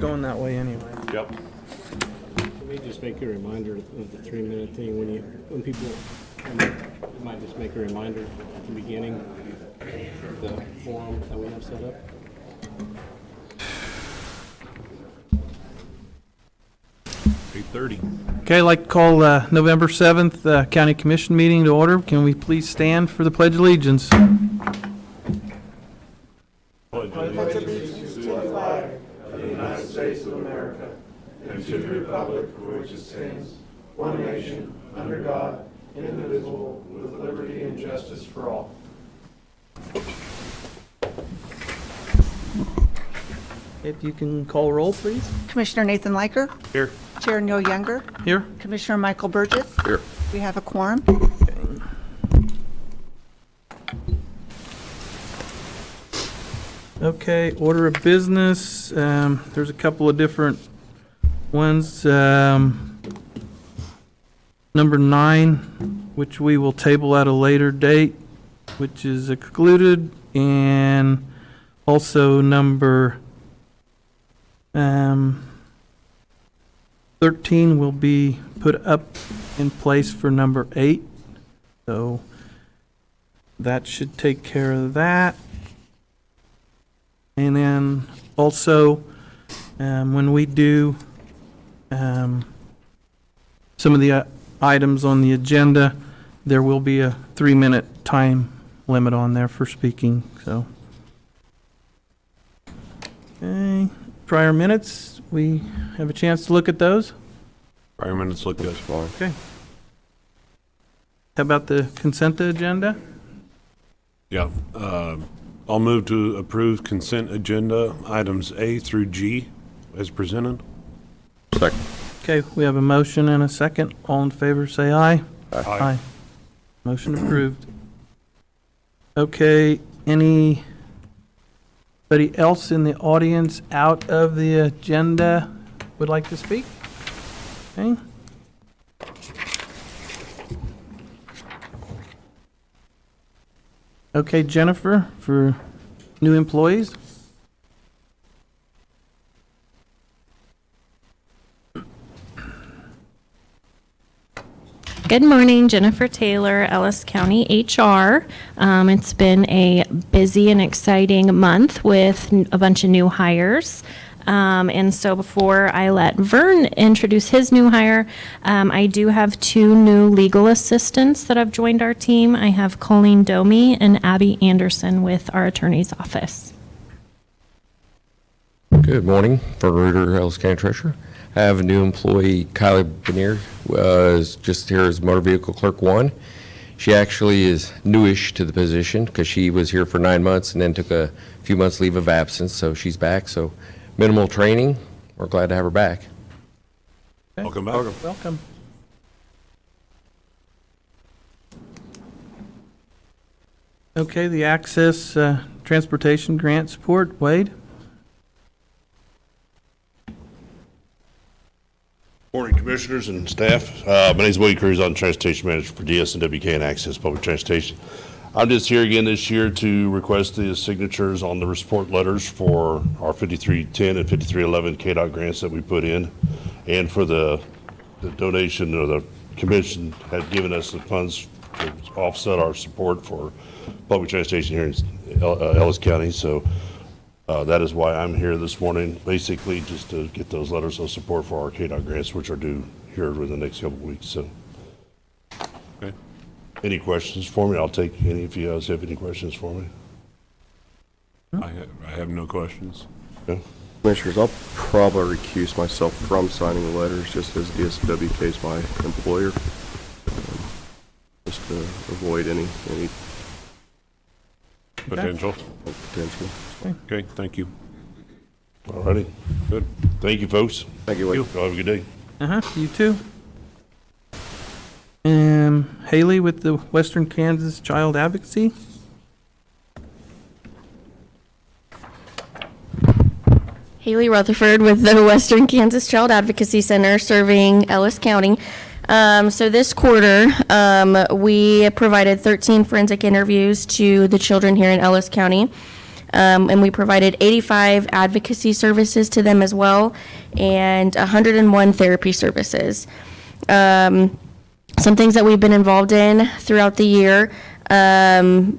going that way anyway. Yep. Let me just make a reminder of the 3-minute thing when people, it might just make a reminder at the beginning of the forum that we have set up. Okay, I'd like to call November 7th County Commission meeting to order. Can we please stand for the Pledge of Allegiance? Pledge allegiance to the flag of the United States of America and to the republic for which it stands, one nation, under God, indivisible, with liberty and justice for all. If you can call roll, please. Commissioner Nathan Liker. Here. Chair Neil Younger. Here. Commissioner Michael Burgess. Here. We have a quorum. Okay, order of business. There's a couple of different ones. Number 9, which we will table at a later date, which is excluded, and also number 13 will be put up in place for number 8. So that should take care of that. And then also, when we do some of the items on the agenda, there will be a 3-minute time limit on there for speaking, so. Okay, prior minutes, we have a chance to look at those? Prior minutes look good. Okay. How about the consent agenda? Yeah. I'll move to approve consent agenda items A through G as presented. Second. Okay, we have a motion and a second. All in favor, say aye. Aye. Motion approved. Okay, anybody else in the audience out of the agenda would like to speak? Okay. Okay, Jennifer, for new employees. Good morning, Jennifer Taylor, Ellis County HR. It's been a busy and exciting month with a bunch of new hires. And so before I let Vern introduce his new hire, I do have 2 new legal assistants that have joined our team. I have Colleen Domi and Abby Anderson with our attorney's office. Good morning, Vern Reuter, Ellis County Treasurer. I have a new employee, Kylie Benier, was just here as Motor Vehicle Clerk 1. She actually is newish to the position because she was here for 9 months and then took a few months leave of absence, so she's back. So minimal training. We're glad to have her back. Okay. Welcome back. Welcome. Okay, the Access Transportation Grant Support, Wade? Morning, Commissioners and staff. My name is Wade Cruz. I'm Transportation Manager for DS and WK and Access Public Transportation. I'm just here again this year to request the signatures on the support letters for our 5310 and 5311 KDOT grants that we put in, and for the donation, or the commission had given us the funds to offset our support for public transportation here in Ellis County. So that is why I'm here this morning, basically just to get those letters of support for our KDOT grants, which are due here in the next couple of weeks. So, Okay. any questions for me? I'll take any if you guys have any questions for me. I have no questions. Okay. Commissioners, I'll probably recuse myself from signing the letters just as DSWK is my employer, just to avoid any Potential. potential. Okay, thank you. All righty. Good. Thank you, folks. Thank you, Wade. Y'all have a good day. You too. Haley with the Western Kansas Child Advocacy. Haley Rutherford with the Western Kansas Child Advocacy Center serving Ellis County. So this quarter, we provided 13 forensic interviews to the children here in Ellis County. And we provided 85 advocacy services to them as well, and 101 therapy services. Some things that we've been involved in throughout the year.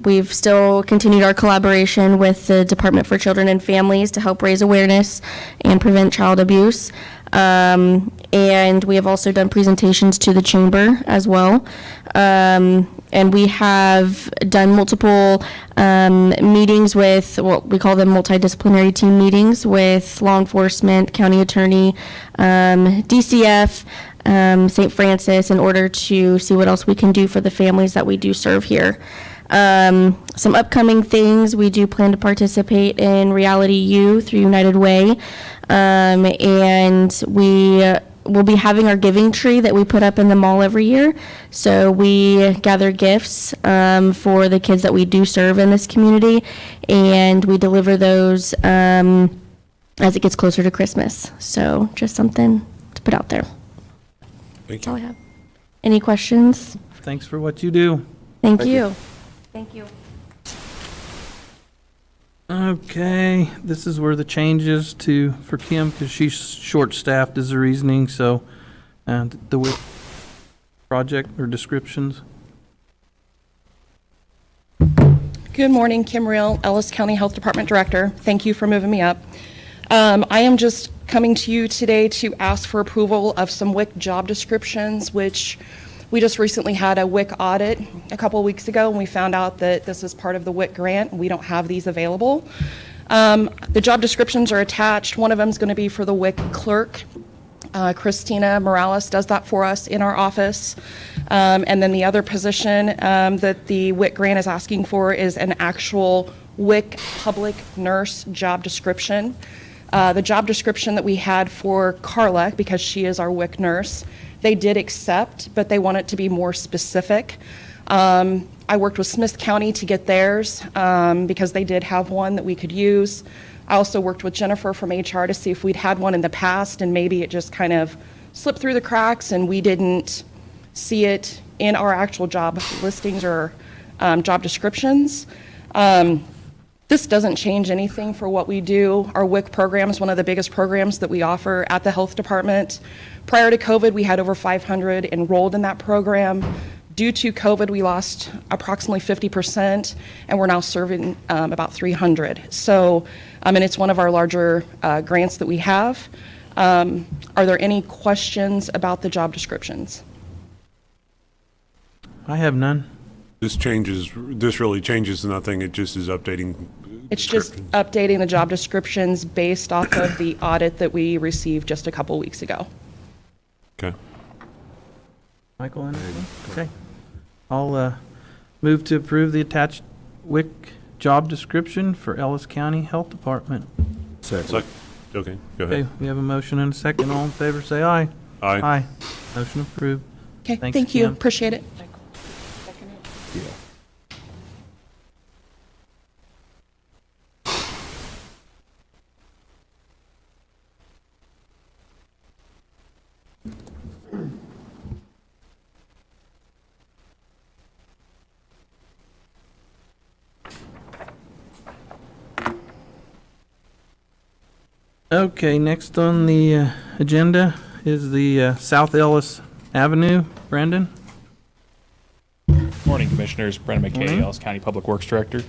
We've still continued our collaboration with the Department for Children and Families to help raise awareness and prevent child abuse. And we have also done presentations to the chamber as well. And we have done multiple meetings with what we call them multidisciplinary team meetings with law enforcement, county attorney, DCF, St. Francis, in order to see what else we can do for the families that we do serve here. Some upcoming things, we do plan to participate in Reality U through United Way. And we will be having our giving tree that we put up in the mall every year. So we gather gifts for the kids that we do serve in this community, and we deliver those as it gets closer to Christmas. So just something to put out there. Thank That's all I you. have. Any questions? Thanks for what you do. Thank you. Thank you. Okay, this is where the changes for Kim, because she's short-staffed is the reasoning, so, and the WIC project or descriptions. Good morning, Kim Real, Ellis County Health Department Director. Thank you for moving me up. I am just coming to you today to ask for approval of some WIC job descriptions, which we just recently had a WIC audit a couple of weeks ago, and we found out that this is part of the WIC grant, and we don't have these available. The job descriptions are attached. One of them is going to be for the WIC clerk. Christina Morales does that for us in our office. And then the other position that the WIC grant is asking for is an actual WIC public nurse job description. The job description that we had for Carla, because she is our WIC nurse, they did accept, but they want it to be more specific. I worked with Smith County to get theirs because they did have one that we could use. I also worked with Jennifer from HR to see if we'd had one in the past, and maybe it just kind of slipped through the cracks and we didn't see it in our actual job listings or job descriptions. This doesn't change anything for what we do. Our WIC program is one of the biggest programs that we offer at the health department. Prior to COVID, we had over 500 enrolled in that program. Due to COVID, we lost approximately 50%, and we're now serving about 300. So, and it's one of our larger grants that we have. Are there any questions about the job descriptions? I have none. This really changes nothing, it just is updating. It's just updating the job descriptions based off of the audit that we received just a couple weeks ago. Okay. Michael, anything? Okay. I'll move to approve the attached WIC job description for Ellis County Health Department. Okay, go Okay, ahead. we have a motion and a second. All in favor, say aye. Aye. Aye. Motion approved. Okay, Thanks, thank you. Kim. Appreciate it. Okay, next on the agenda is the South Ellis Avenue. Brandon? Morning, Commissioners. Brendan McKay, Morning. Ellis County Public Works Director.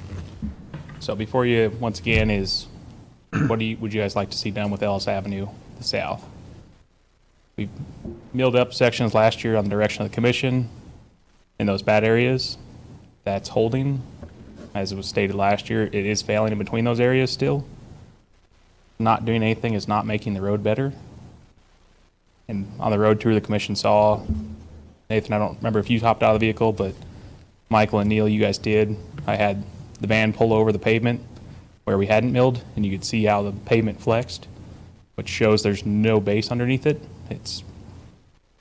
So before you, once again, is what would you guys like to see done with Ellis Avenue, the south? We milled up sections last year on the direction of the commission in those bad areas. That's holding. As it was stated last year, it is failing in between those areas still. Not doing anything is not making the road better. And on the road tour, the commission saw, Nathan, I don't remember if you hopped out of the vehicle, but Michael and Neil, you guys did. I had the van pull over the pavement where we hadn't milled, and you could see how the pavement flexed, which shows there's no base underneath it. It's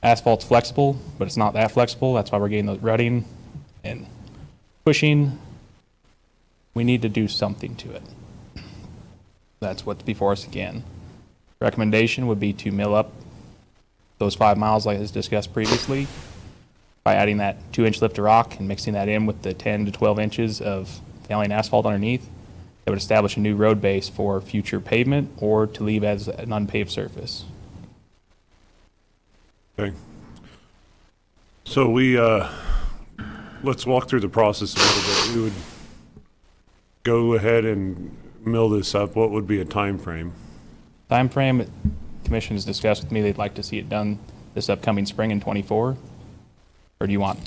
asphalt's flexible, but it's not that flexible. That's why we're getting the rutting and pushing. We need to do something to it. That's what's before us again. Recommendation would be to mill up those 5 miles like as discussed previously by adding that 2-inch lift of rock and mixing that in with the 10 to 12 inches of failing asphalt underneath. that would establish a new road base for future pavement or to leave as an unpaved surface. Okay. So let's walk through the process a little bit. We would go ahead and mill this up. What would be a time frame? Time frame, commission has discussed with me, they'd like to see it done this upcoming spring in '24. Or do you want?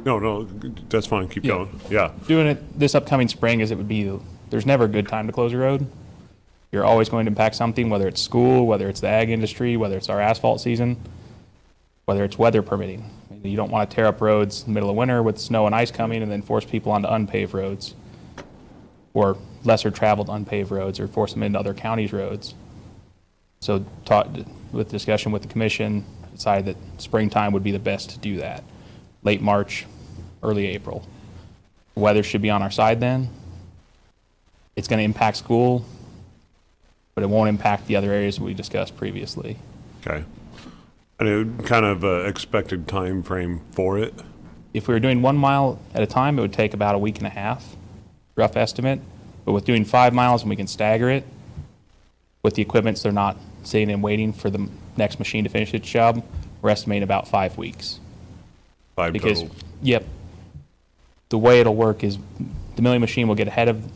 No, that's fine. Keep going. Yeah. Doing it this upcoming spring is it would be, there's never a good time to close a road. You're always going to impact something, whether it's school, whether it's the ag industry, whether it's our asphalt season, whether it's weather permitting. You don't want to tear up roads in the middle of winter with snow and ice coming and then force people onto unpaved roads or lesser traveled unpaved roads or force them into other counties' roads. So with discussion with the commission, decided that springtime would be the best to do that. Late March, early April. The weather should be on our side then. It's going to impact school, but it won't impact the other areas we discussed previously. Okay. And it would kind of expected time frame for it? If we were doing 1 mile at a time, it would take about a week and a half, rough estimate. But with doing 5 miles, and we can stagger it with the equipment, so they're not sitting and waiting for the next machine to finish its job, we're estimating about 5 weeks. 5 Because, total? yep, the way it'll work is the milling machine will get ahead of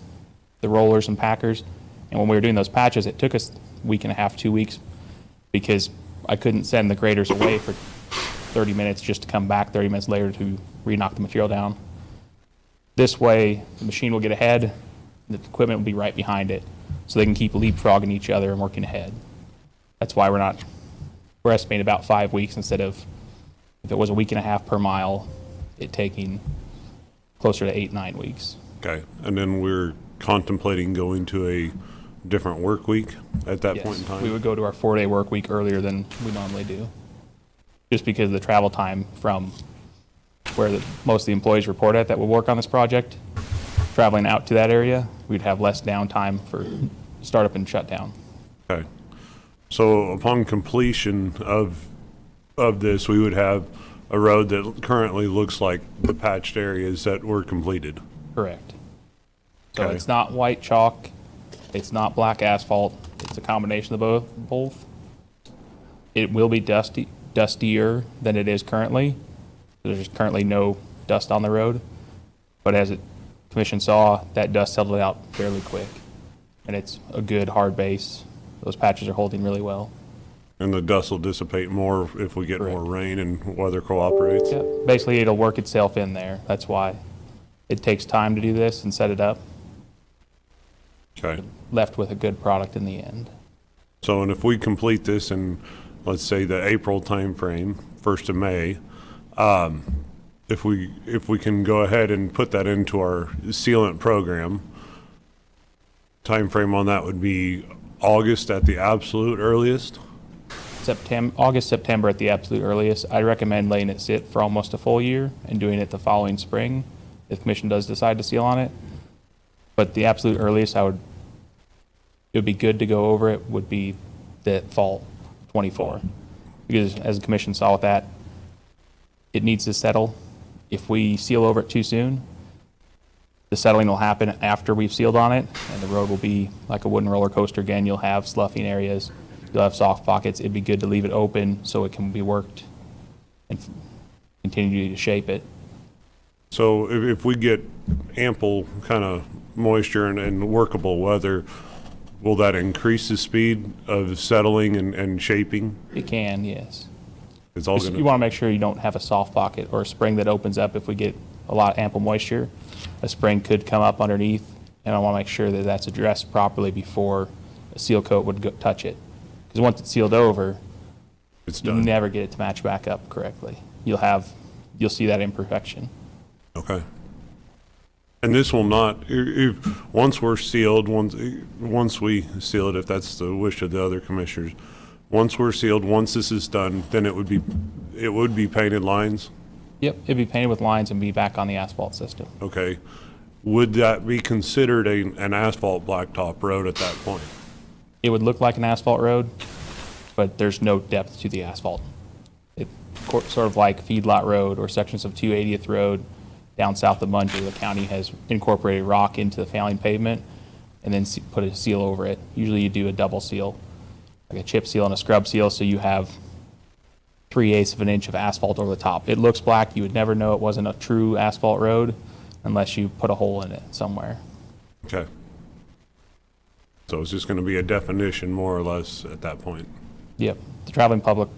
the rollers and packers. And when we were doing those patches, it took us a week and a half, 2 weeks, because I couldn't send the graders away for 30 minutes just to come back 30 minutes later to re-knock the material down. This way, the machine will get ahead, and the equipment will be right behind it, so they can keep leapfrogging each other and working ahead. That's why we're estimating about 5 weeks instead of, if it was a week and a half per mile, it taking closer to 8-9 weeks. Okay. And then we're contemplating going to a different work week at that point in time? We would go to our 4-day work week earlier than we normally do, just because of the travel time from where most of the employees report at that will work on this project. Traveling out to that area, we'd have less downtime for startup and shutdown. Okay. So upon completion of this, we would have a road that currently looks like the patched areas that were completed. Correct. So Okay. it's not white chalk, it's not black asphalt, it's a combination of both. It will be dustier than it is currently. There's currently no dust on the road, but as the commission saw, that dust settled out fairly quick, and it's a good hard base. Those patches are holding really well. And the dust will dissipate more if we get more Correct. rain and weather cooperates? Yeah, basically it'll work itself in there. That's why it takes time to do this and set it up. Okay. Left with a good product in the end. So, and if we complete this in, let's say, the April timeframe, 1st of May, if we can go ahead and put that into our sealant program, timeframe on that would be August at the absolute earliest? August, September at the absolute earliest. I recommend letting it sit for almost a full year and doing it the following spring if the commission does decide to seal on it. But the absolute earliest it would be good to go over it would be the fall 24. Because as the commission saw with that, it needs to settle. If we seal over it too soon, the settling will happen after we've sealed on it, and the road will be like a wooden roller coaster again. You'll have sloughing areas, you'll have soft pockets. It'd be good to leave it open so it can be worked and continue to shape it. So if we get ample kind of moisture and workable weather, will that increase the speed of settling and shaping? It can, yes. It's all You gonna, want to make sure you don't have a soft pocket or a spring that opens up if we get a lot of ample moisture. A spring could come up underneath, and I want to make sure that that's addressed properly before a seal coat would touch it. Because once it's sealed over, it's you done. never get it to match back up correctly. You'll see that imperfection. Okay. And this will not, once we're sealed, once we seal it, if that's the wish of the other commissioners, once we're sealed, once this is done, then it would be painted lines? Yep, it'd be painted with lines and be back on the asphalt system. Okay. Would that be considered an asphalt blacktop road at that point? It would look like an asphalt road, but there's no depth to the asphalt. It's sort of like Feedlot Road or sections of 280th Road down south of Munger. The county has incorporated rock into the failing pavement. and then put a seal over it. Usually you do a double seal, like a chip seal and a scrub seal, so you have 3/8 of an inch of asphalt over the top. It looks black. You would never know it wasn't a true asphalt road unless you put a hole in it somewhere. Okay. So it's just going to be a definition more or less at that point. Yep. The traveling public,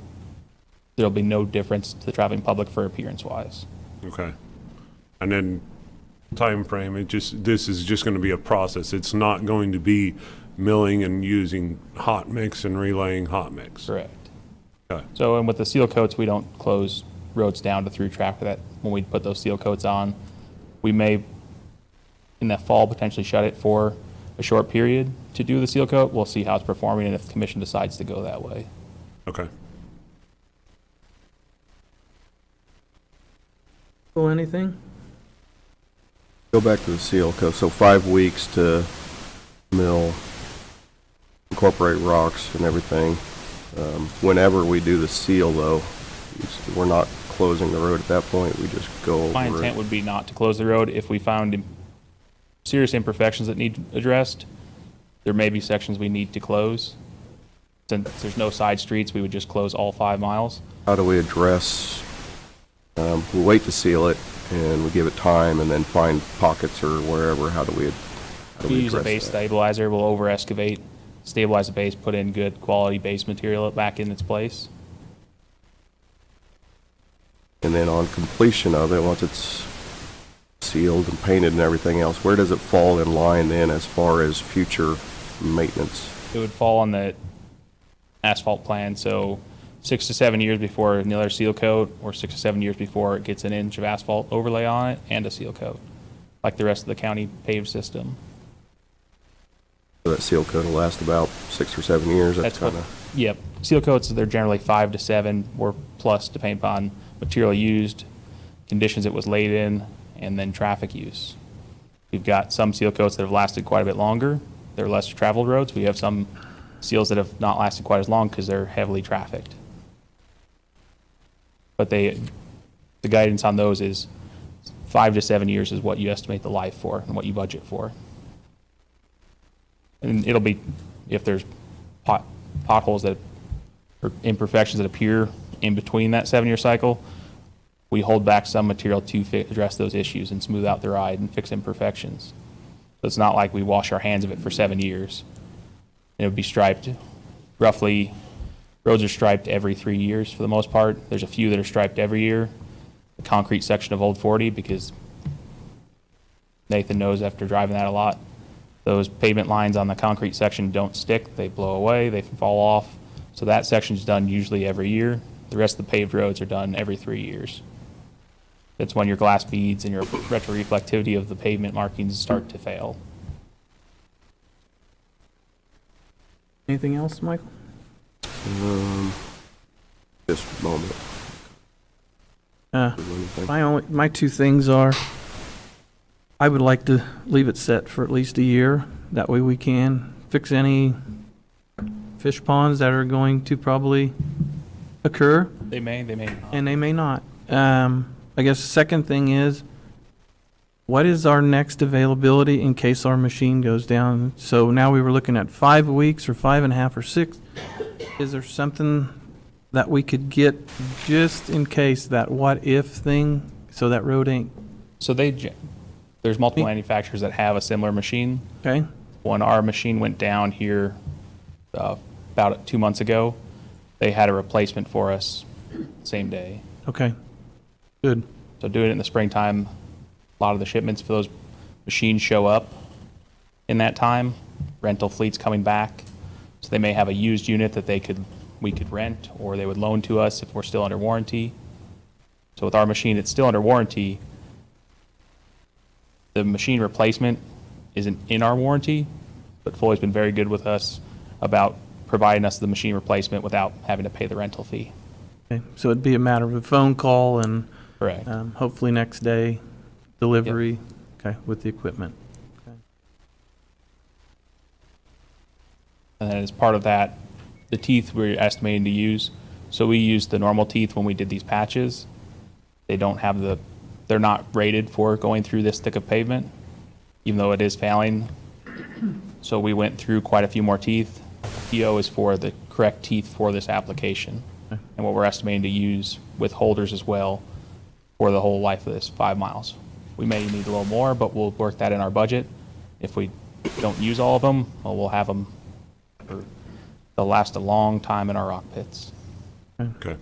there'll be no difference to the traveling public for appearance-wise. Okay. And then time frame, this is just going to be a process. It's not going to be milling and using hot mix and relaying hot mix. Correct. Okay. So, and with the seal coats, we don't close roads down to through traffic. That when we put those seal coats on, we may, in the fall, potentially shut it for a short period to do the seal coat. We'll see how it's performing and if the commission decides to go that way. Okay. Well, anything? Go back to the seal coat. So 5 weeks to mill, incorporate rocks and everything. Whenever we do the seal, though, we're not closing the road at that point. We just go over My intent it. would be not to close the road. If we found serious imperfections that need addressed, there may be sections we need to close. Since there's no side streets, we would just close all 5 miles. How do we address, we wait to seal it and we give it time and then find pockets or wherever. How do we We use a address base that? stabilizer. We'll over excavate, stabilize the base, put in good quality base material back in its place. And then on completion of it, once it's sealed and painted and everything else, where does it fall in line then as far as future maintenance? It would fall on the asphalt plan, so 6 to 7 years before another seal coat, or 6 to 7 years before it gets an inch of asphalt overlay on it and a seal coat, like the rest of the county paved system. So that seal coat will last about 6 or 7 years. That's What, kind of, yep. Seal coats, they're generally 5 to 7 or plus, depending upon material used, conditions it was laid in, and then traffic use. We've got some seal coats that have lasted quite a bit longer. They're less traveled roads. We have some seals that have not lasted quite as long because they're heavily trafficked. But the guidance on those is 5 to 7 years is what you estimate the life for and what you budget for. And it'll be, if there's potholes that, or imperfections that appear in between that 7-year cycle, we hold back some material to address those issues and smooth out the ride and fix imperfections. So it's not like we wash our hands of it for 7 years. It would be striped roughly, roads are striped every 3 years for the most part. There's a few that are striped every year. The concrete section of Old 40, because Nathan knows after driving that a lot, those pavement lines on the concrete section don't stick. They blow away, they fall off. So that section's done usually every year. The rest of the paved roads are done every 3 years. That's when your glass beads and your retroreflectivity of the pavement markings start to fail. Anything else, Michael? just a moment. My two things are, I would like to leave it set for at least a year. That way we can fix any fish ponds that are going to probably occur, They may not. and they may not. I guess the second thing is, what is our next availability in case our machine goes down? So now we were looking at 5 weeks or 5.5 or 6. Is there something that we could get just in case, that what if thing, so that road ain't, So there's multiple manufacturers that have a similar machine. okay? When our machine went down here about 2 months ago, they had a replacement for us same day. Okay, good. So doing it in the springtime, a lot of the shipments for those machines show up in that time. Rental fleet's coming back, so they may have a used unit that we could rent, or they would loan to us if we're still under warranty. So with our machine, it's still under warranty. The machine replacement isn't in our warranty, but Foley's been very good with us about providing us the machine replacement without having to pay the rental fee. Okay, so it'd be a matter of a phone call and Correct. hopefully next day delivery, okay, with the equipment. Okay. And then as part of that, the teeth we're estimating to use, so we used the normal teeth when we did these patches. They don't have they're not rated for going through this thick of pavement, even though it is failing. So we went through quite a few more teeth. PO is for the correct teeth for this application. And what we're estimating to use with holders as well for the whole life of this, 5 miles. We may need a little more, but we'll work that in our budget. If we don't use all of them, well, we'll have them, they'll last a long time in our rock pits. Okay.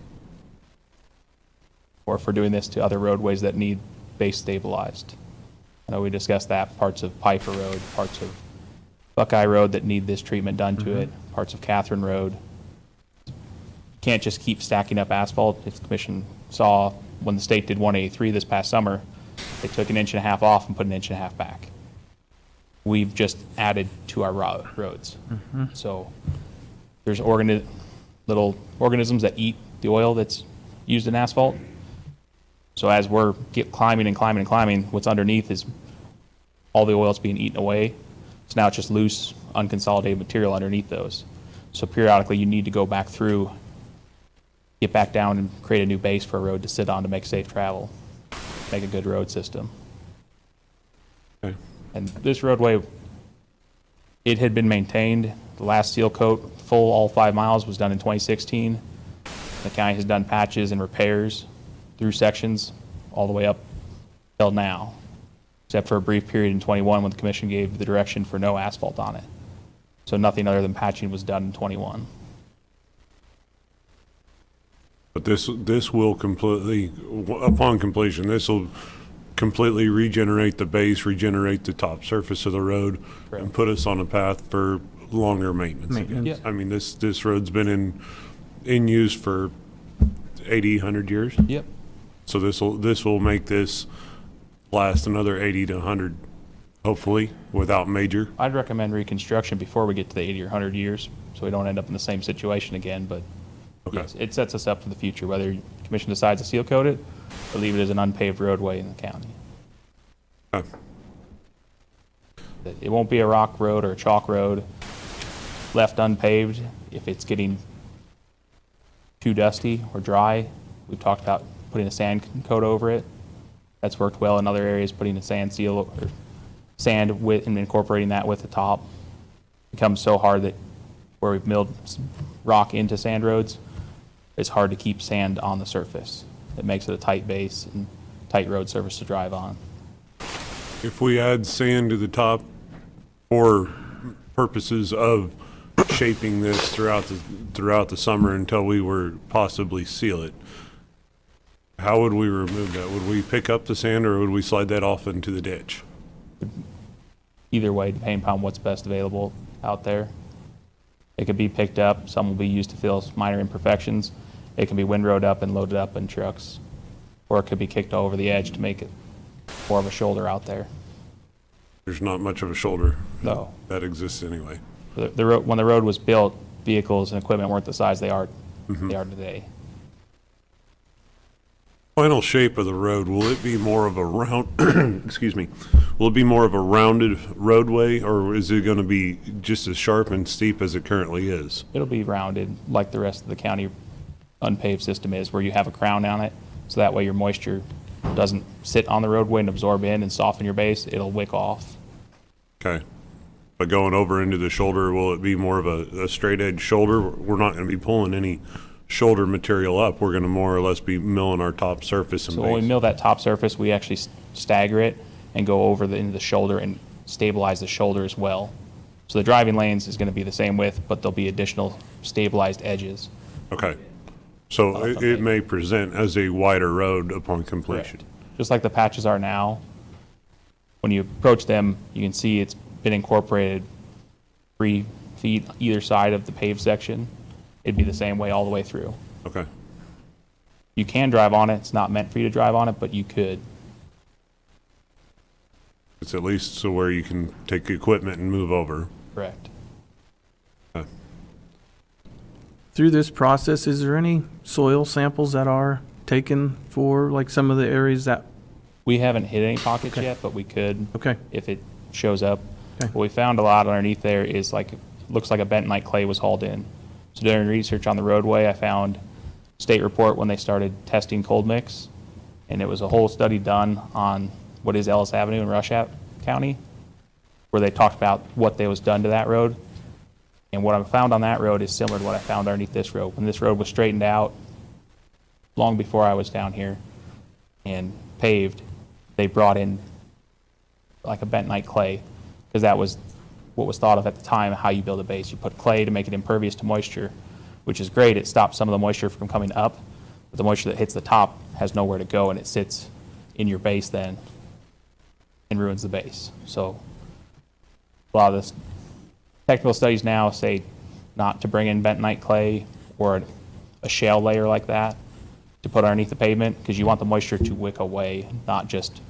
Or if we're doing this to other roadways that need base stabilized. I know we discussed that, parts of Pfeiffer Road, parts of Buckeye Road that need this treatment done to it, parts of Catherine Road. Can't just keep stacking up asphalt. If the commission saw when the state did 183 this past summer, they took 1.5 inches off and put 1.5 inches back. We've just added to our roads. So there's little organisms that eat the oil that's used in asphalt. So as we're climbing and climbing and climbing, what's underneath is all the oil's being eaten away. So now it's just loose, unconsolidated material underneath those. So periodically you need to go back through, get back down and create a new base for a road to sit on to make safe travel, make a good road system. Okay. And this roadway, it had been maintained. The last seal coat, full all 5 miles, was done in 2016. The county has done patches and repairs through sections all the way up till now, except for a brief period in 21 when the commission gave the direction for no asphalt on it. So nothing other than patching was done in 21. But this will completely, upon completion, this will completely regenerate the base, regenerate the top surface of the road, Correct. and put us on a path for longer maintenance. Maintenance. Yep. I mean, this road's been in use for 80, 100 years. Yep. So this will make this last another 80 to 100, hopefully, without major. I'd recommend reconstruction before we get to the 80 or 100 years, so we don't end up in the same situation again, but Okay. yes, it sets us up for the future, whether the commission decides to seal coat it or leave it as an unpaved roadway in the county. Okay. It won't be a rock road or a chalk road left unpaved if it's getting too dusty or dry. We've talked about putting a sand coat over it. That's worked well in other areas, putting a sand seal or sand with and incorporating that with the top. Becomes so hard that where we've milled rock into sand roads, it's hard to keep sand on the surface. It makes it a tight base and tight road surface to drive on. If we add sand to the top for purposes of shaping this throughout the summer until we were possibly seal it, how would we remove that? Would we pick up the sand or would we slide that off into the ditch? Either way, depending upon what's best available out there. It could be picked up, some will be used to fill minor imperfections. It can be windrowed up and loaded up in trucks. Or it could be kicked over the edge to make it more of a shoulder out there. There's not much of a shoulder No. that exists anyway. When the road was built, vehicles and equipment weren't the size they are today. Final shape of the road, will it be more of a round, excuse me, will it be more of a rounded roadway or is it going to be just as sharp and steep as it currently is? It'll be rounded like the rest of the county unpaved system is, where you have a crown on it, so that way your moisture doesn't sit on the roadway and absorb in and soften your base. It'll wick off. Okay. But going over into the shoulder, will it be more of a straight edge shoulder? We're not going to be pulling any shoulder material up. We're going to more or less be milling our top surface and So when we base. mill that top surface, we actually stagger it and go over into the shoulder and stabilize the shoulder as well. So the driving lanes is going to be the same width, but there'll be additional stabilized edges. Okay. So it may present as a wider road upon completion. Correct. Just like the patches are now. When you approach them, you can see it's been incorporated 3 feet either side of the paved section. It'd be the same way all the way through. Okay. You can drive on it. It's not meant for you to drive on it, but you could. It's at least so where you can take equipment and move over. Correct. Okay. Through this process, is there any soil samples that are taken for like some of the areas that, We haven't hit any pockets Okay. yet, but we could okay, if it shows up. Okay. What we found a lot underneath there is looks like a bentonite clay was hauled in. So during research on the roadway, I found state report when they started testing cold mix, and it was a whole study done on what is Ellis Avenue in Rush County. where they talked about what they was done to that road. And what I found on that road is similar to what I found underneath this road. When this road was straightened out, long before I was down here and paved, they brought in like a bentonite clay, because that was what was thought of at the time, how you build a base. You put clay to make it impervious to moisture, which is great. It stops some of the moisture from coming up, but the moisture that hits the top has nowhere to go, and it sits in your base then and ruins the base. So a lot of this technical studies now say not to bring in bentonite clay or a shale layer like that to put underneath the pavement, because you want the moisture to wick away, not just,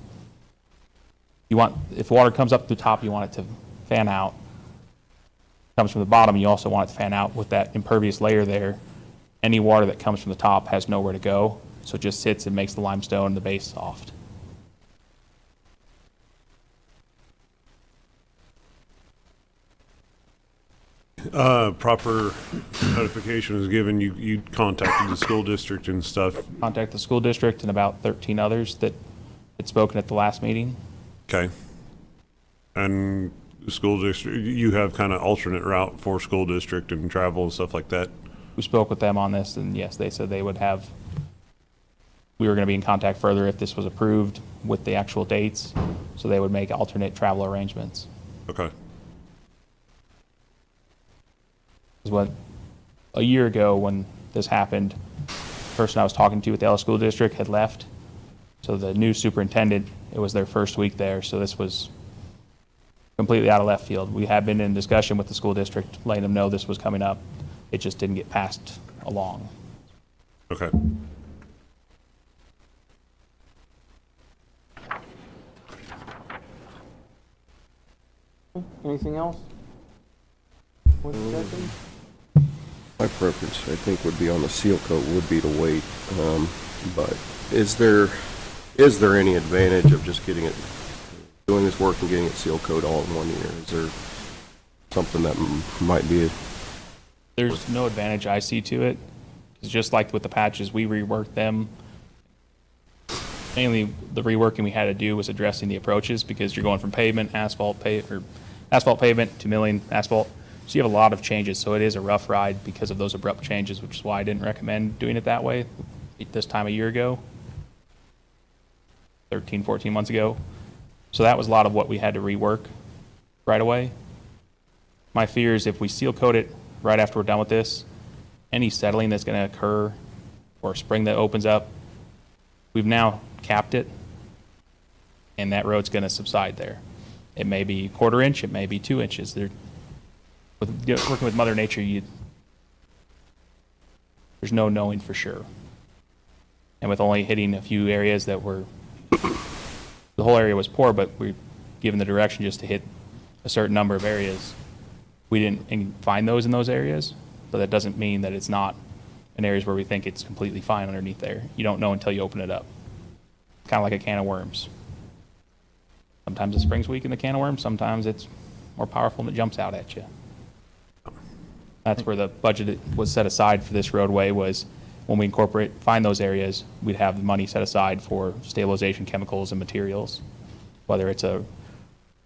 you want, if water comes up the top, you want it to fan out. Comes from the bottom, you also want it to fan out. With that impervious layer there, any water that comes from the top has nowhere to go, so it just sits and makes the limestone and the base soft. Proper notification was given, you contacted the school district and stuff. Contact the school district and about 13 others that had spoken at the last meeting. Okay. And the school district, you have kind of alternate route for school district and travel and stuff like that? We spoke with them on this, and yes, they said they would have, we were going to be in contact further if this was approved with the actual dates, so they would make alternate travel arrangements. Okay. Is what, a year ago when this happened, the person I was talking to at the Ellis School District had left. So the new superintendent, it was their first week there, so this was completely out of left field. We had been in discussion with the school district, letting them know this was coming up. It just didn't get passed along. Okay. Anything else? My preference, I think, would be on the seal coat, would be to wait. But is there any advantage of just getting it, doing this work and getting it seal coat all in 1 year? Is there something that might be There's no advantage I see to it. It's just like with the patches, we reworked them. Mainly the reworking we had to do was addressing the approaches, because you're going from pavement, asphalt pavement to milling asphalt. So you have a lot of changes, so it is a rough ride because of those abrupt changes, which is why I didn't recommend doing it that way this time a year ago, 13, 14 months ago. So that was a lot of what we had to rework right away. My fear is if we seal coat it right after we're done with this, any settling that's going to occur or spring that opens up, we've now capped it, and that road's going to subside there. It may be 1/4 inch, it may be 2 inches. Working with Mother Nature, there's no knowing for sure. And with only hitting a few areas that were, the whole area was poor, but we're given the direction just to hit a certain number of areas. We didn't find those in those areas, but that doesn't mean that it's not in areas where we think it's completely fine underneath there. You don't know until you open it up. Kind of like a can of worms. Sometimes the spring's weak in the can of worms, sometimes it's more powerful and it jumps out at you. That's where the budget was set aside for this roadway, was when we find those areas, we'd have the money set aside for stabilization chemicals and materials, whether it's a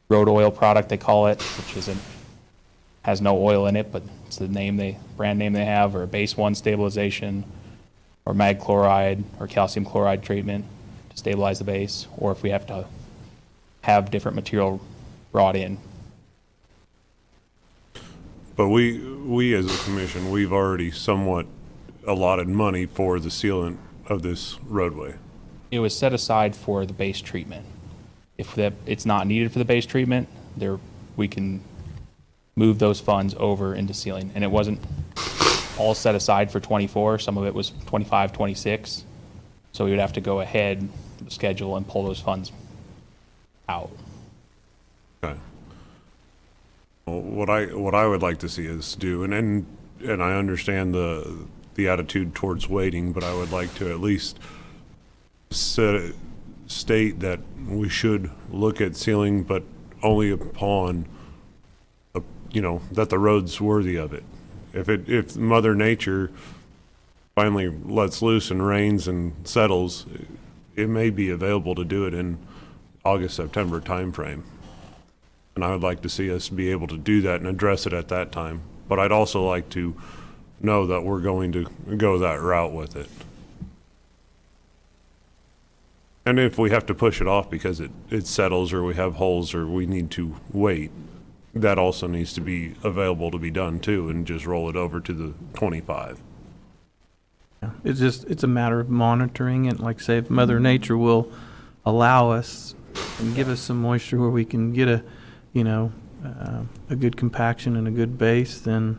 road oil product, they call it, which has no oil in it, but it's the brand name they have, or a base 1 stabilization, or mag chloride or calcium chloride treatment to stabilize the base, or if we have to have different material brought in. But we as a commission, we've already somewhat allotted money for the sealant of this roadway. It was set aside for the base treatment. If it's not needed for the base treatment, we can move those funds over into sealing. And it wasn't all set aside for 24. Some of it was 25, 26. So we would have to go ahead, schedule, and pull those funds out. Okay. Well, what I would like to see us do, and I understand the attitude towards waiting, but I would like to at least state that we should look at sealing, but only upon that the road's worthy of it. If Mother Nature finally lets loose and rains and settles, it may be available to do it in August, September timeframe. And I would like to see us be able to do that and address it at that time. But I'd also like to know that we're going to go that route with it. And if we have to push it off because it settles or we have holes or we need to wait, that also needs to be available to be done too, and just roll it over to the 25. It's a matter of monitoring it. Like say if Mother Nature will allow us and give us some moisture where we can get a good compaction and a good base, then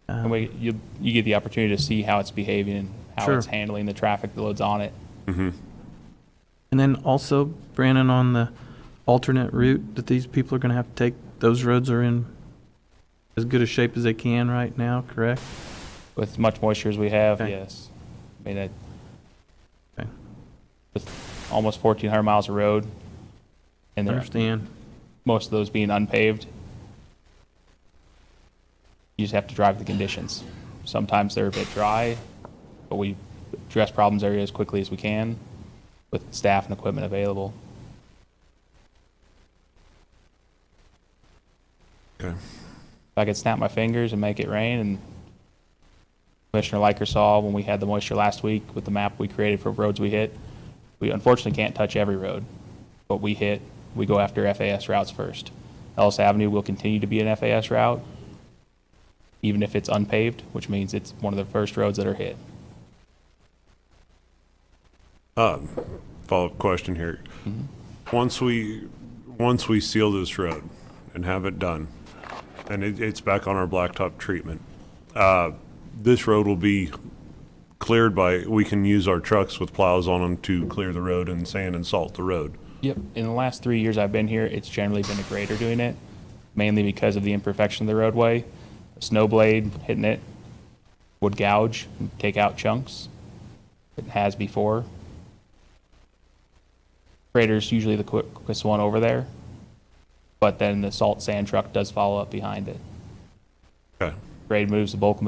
And you get the opportunity to see how it's behaving and how Sure. it's handling the traffic that loads on it. and then also, Brandon, on the alternate route that these people are going to have to take, those roads are in as good a shape as they can right now, correct? With as much moisture as we have, Okay. yes. I mean, Okay. with almost 1,400 miles of road, and Understand. most of those being unpaved, you just have to drive the conditions. Sometimes they're a bit dry, but we address problems area as quickly as we can with staff and equipment available. Okay. If I could snap my fingers and make it rain, and Commissioner Liker saw when we had the moisture last week with the map we created for roads we hit, we unfortunately can't touch every road, but we go after FAS routes first. Ellis Avenue will continue to be an FAS route, even if it's unpaved, which means it's one of the first roads that are hit. Follow-up question here. Once we seal this road and have it done, and it's back on our blacktop treatment, this road will be cleared we can use our trucks with plows on them to clear the road and sand and salt the road. Yep. In the last 3 years I've been here, it's generally been a grader doing it, mainly because of the imperfection of the roadway. A snow blade hitting it would gouge and take out chunks. It has before. Grader's usually the quickest one over there, but then the salt sand truck does follow up behind it. Okay. Grader removes the bulk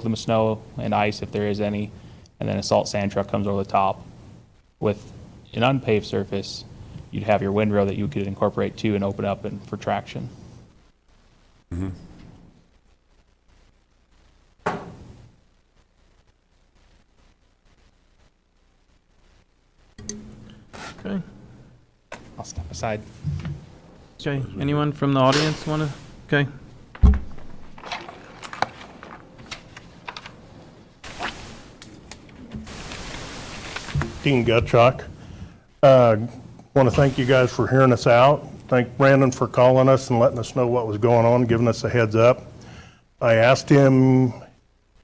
of the snow and ice if there is any, and then a salt sand truck comes over the top. With an unpaved surface, you'd have your windrow that you could incorporate too and open up for traction. Okay. I'll step aside. Okay. Anyone from the audience want to? Okay. Dean Gutchock. Want to thank you guys for hearing us out. Thank Brandon for calling us and letting us know what was going on, giving us a heads up. I asked him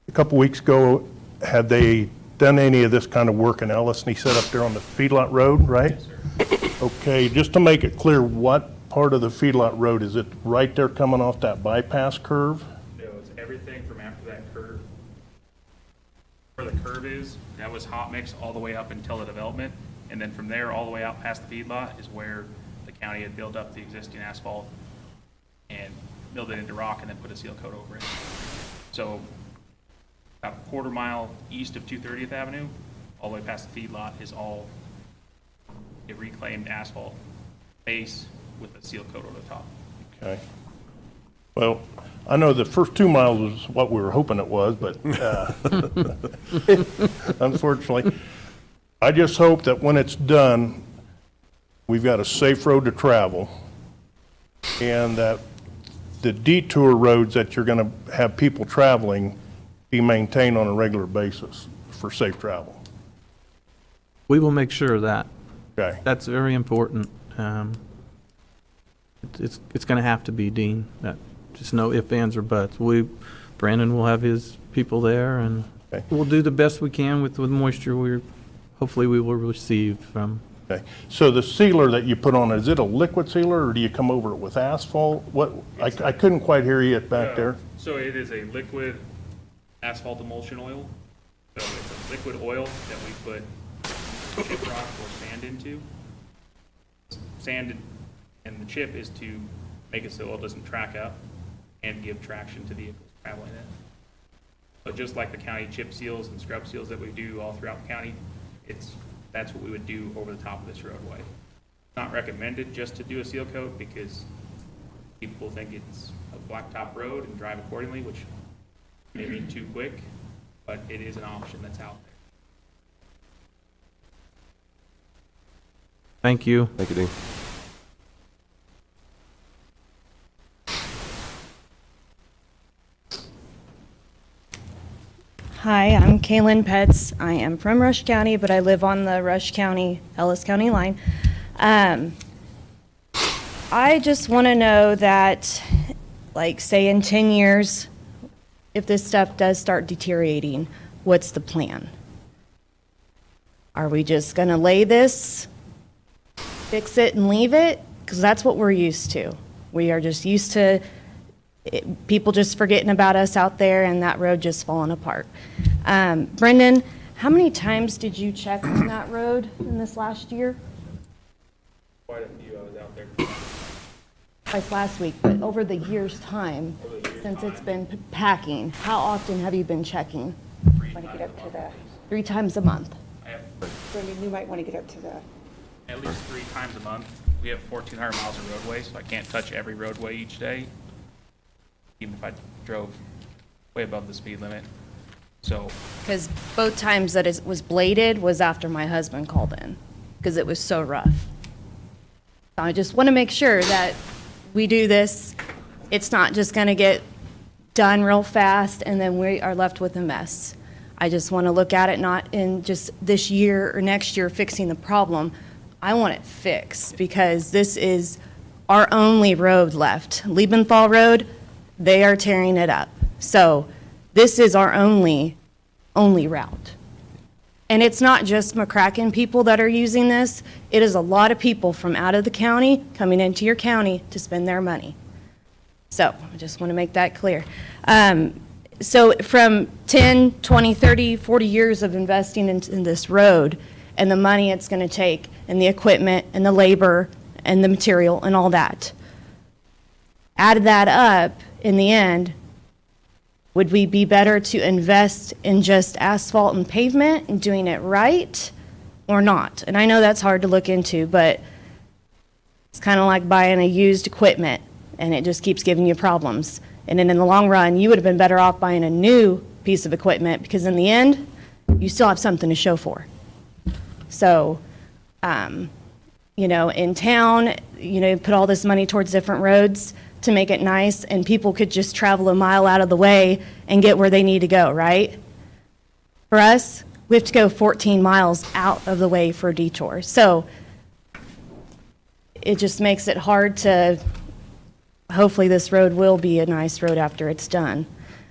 a couple weeks ago, had they done any of this kind of work in Ellis, and he said up there on the feedlot road, right? Yes, sir. Okay, just to make it clear, what part of the feedlot road, is it right there coming off that bypass curve? No, it's everything from after that curve. Where the curve is, that was hot mix all the way up until the development. And then from there, all the way out past the feedlot is where the county had built up the existing asphalt and milled it into rock and then put a seal coat over it. So about a quarter mile east of 230th Avenue, all the way past the feedlot is all a reclaimed asphalt base with a seal coat over the top. Okay. Well, I know the first 2 miles was what we were hoping it was, but unfortunately, I just hope that when it's done, we've got a safe road to travel, and that the detour roads that you're going to have people traveling be maintained on a regular basis for safe travel. We will make sure of that. Okay. That's very important. It's going to have to be, Dean. Just no ifs, ands, or buts. Brandon will have his people there, and Okay. we'll do the best we can with moisture hopefully we will receive from. Okay. So the sealer that you put on, is it a liquid sealer, or do you come over it with asphalt? What, I couldn't quite hear you back there. So it is a liquid asphalt emulsion oil. So it's a liquid oil that we put chip rock or sand into. Sand and the chip is to make it so oil doesn't track up and give traction to vehicles traveling in. But just like the county chip seals and scrub seals that we do all throughout the county, that's what we would do over the top of this roadway. Not recommended just to do a seal coat because people think it's a blacktop road and drive accordingly, which may be too quick, but it is an option that's out there. Thank you. Thank you, Dean. Hi, I'm Kaylin Petz. I am from Rush County, but I live on the Rush County, Ellis County line. I just want to know that, like, say in 10 years, if this stuff does start deteriorating, what's the plan? Are we just going to lay this, fix it, and leave it? Because that's what we're used to. We are just used to people just forgetting about us out there and that road just falling apart. Brendan, how many times did you check on that road in this last year? Quite a few. I was out there. Twice last week, but over the year's time, since it's been packing, how often have you been checking? Want to get up to the, 3 times a month. I have Brendan, you might want to get up to the, at least 3 times a month. We have 1,400 miles of roadway, so I can't touch every roadway each day, even if I drove way above the speed limit. So Because both times that it was bladed was after my husband called in, because it was so rough. I just want to make sure that we do this, it's not just going to get done real fast and then we are left with a mess. I just want to look at it not in just this year or next year fixing the problem. I want it fixed because this is our only road left. Liebenthal Road, they are tearing it up. So this is our only route. And it's not just McCracken people that are using this. It is a lot of people from out of the county coming into your county to spend their money. So I just want to make that clear. So from 10, 20, 30, 40 years of investing in this road and the money it's going to take and the equipment and the labor and the material and all that, add that up in the end, would we be better to invest in just asphalt and pavement and doing it right or not? And I know that's hard to look into, but it's kind of like buying a used equipment and it just keeps giving you problems. And then in the long run, you would have been better off buying a new piece of equipment because in the end, you still have something to show for. So, you know, in town, you know, put all this money towards different roads to make it nice, and people could just travel a mile out of the way and get where they need to go, right? For us, we have to go 14 miles out of the way for a detour. So it just makes it hard to, hopefully this road will be a nice road after it's done.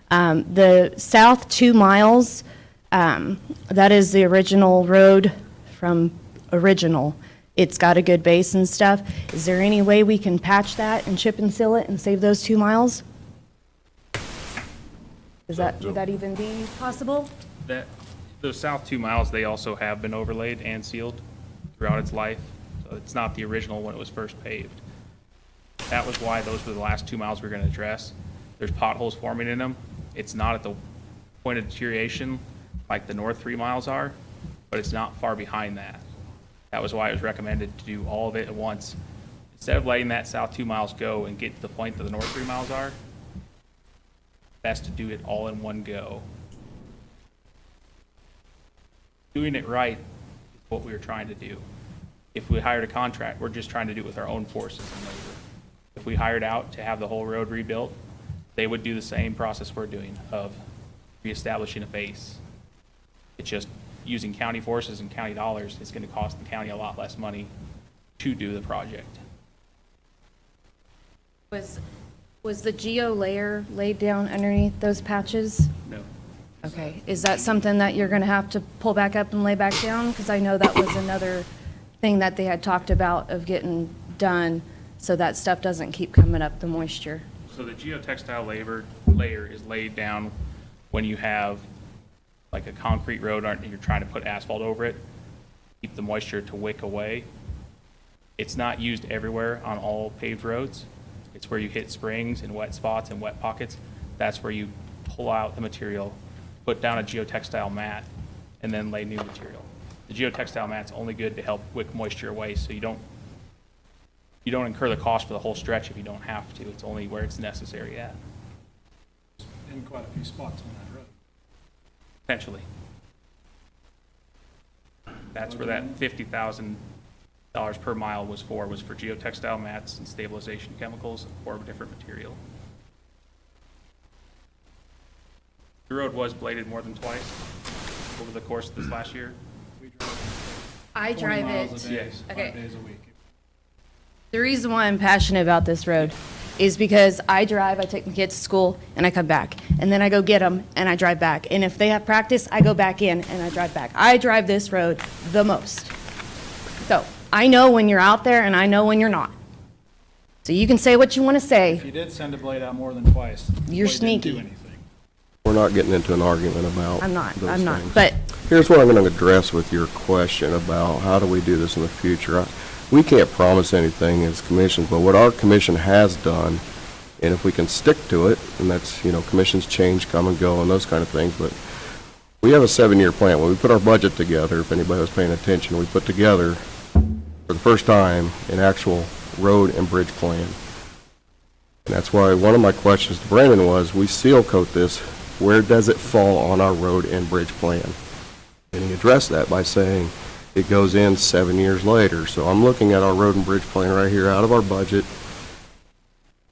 The south 2 miles, that is the original road from original. It's got a good base and stuff. Is there any way we can patch that and chip and seal it and save those 2 miles? Would that even be possible? Those south 2 miles, they also have been overlaid and sealed throughout its life. So it's not the original when it was first paved. That was why those were the last 2 miles we were going to address. There's potholes forming in them. It's not at the point of deterioration like the north 3 miles are, but it's not far behind that. That was why it was recommended to do all of it at once. Instead of letting that south 2 miles go and get to the point that the north 3 miles are, best to do it all in one go. Doing it right is what we were trying to do. If we hired a contract, we're just trying to do it with our own forces and labor. If we hired out to have the whole road rebuilt, they would do the same process we're doing of reestablishing a base. It's just using county forces and county dollars, it's going to cost the county a lot less money to do the project. Was the geo layer laid down underneath those patches? No. Okay, is that something that you're gonna have to pull back up and lay back down? Because I know that was another thing that they had talked about of getting done, so that stuff doesn't keep coming up, the moisture. So the geotextile layer is laid down when you have like a concrete road and you're trying to put asphalt over it, keep the moisture to wick away. It's not used everywhere on all paved roads. It's where you hit springs and wet spots and wet pockets. That's where you pull out the material, put down a geotextile mat, and then lay new material. The geotextile mat's only good to help wick moisture away so you don't You don't incur the cost for the whole stretch if you don't have to. It's only where it's necessary at, In quite a few spots on that road. potentially. That's where that $50,000 per mile was for geotextile mats and stabilization chemicals or a different material. The road was bladed more than twice over the course of this last year. We drive I 20 drive miles it. a day, Yes. Okay. 5 days a week. The reason why I'm passionate about this road is because I drive, I take my kids to school, and I come back. And then I go get them, and I drive back. And if they have practice, I go back in, and I drive back. I drive this road the most. So I know when you're out there, and I know when you're not. So you can say what you want to If say. you did send a blade out more than twice, the You're blade didn't do sneaky. anything. We're not getting into an argument about I'm not, those I'm not. things. But Here's what I'm going to address with your question about how do we do this in the future. We can't promise anything as commissions, but what our commission has done, and if we can stick to it, and that's, commissions change, come and go, and those kind of things, but we have a 7-year plan. When we put our budget together, if anybody was paying attention, we put together, for the first time, an actual road and bridge plan. And that's why one of my questions to Brandon was, we seal coat this, where does it fall on our road and bridge plan? And he addressed that by saying it goes in 7 years later. So I'm looking at our road and bridge plan right here out of our budget.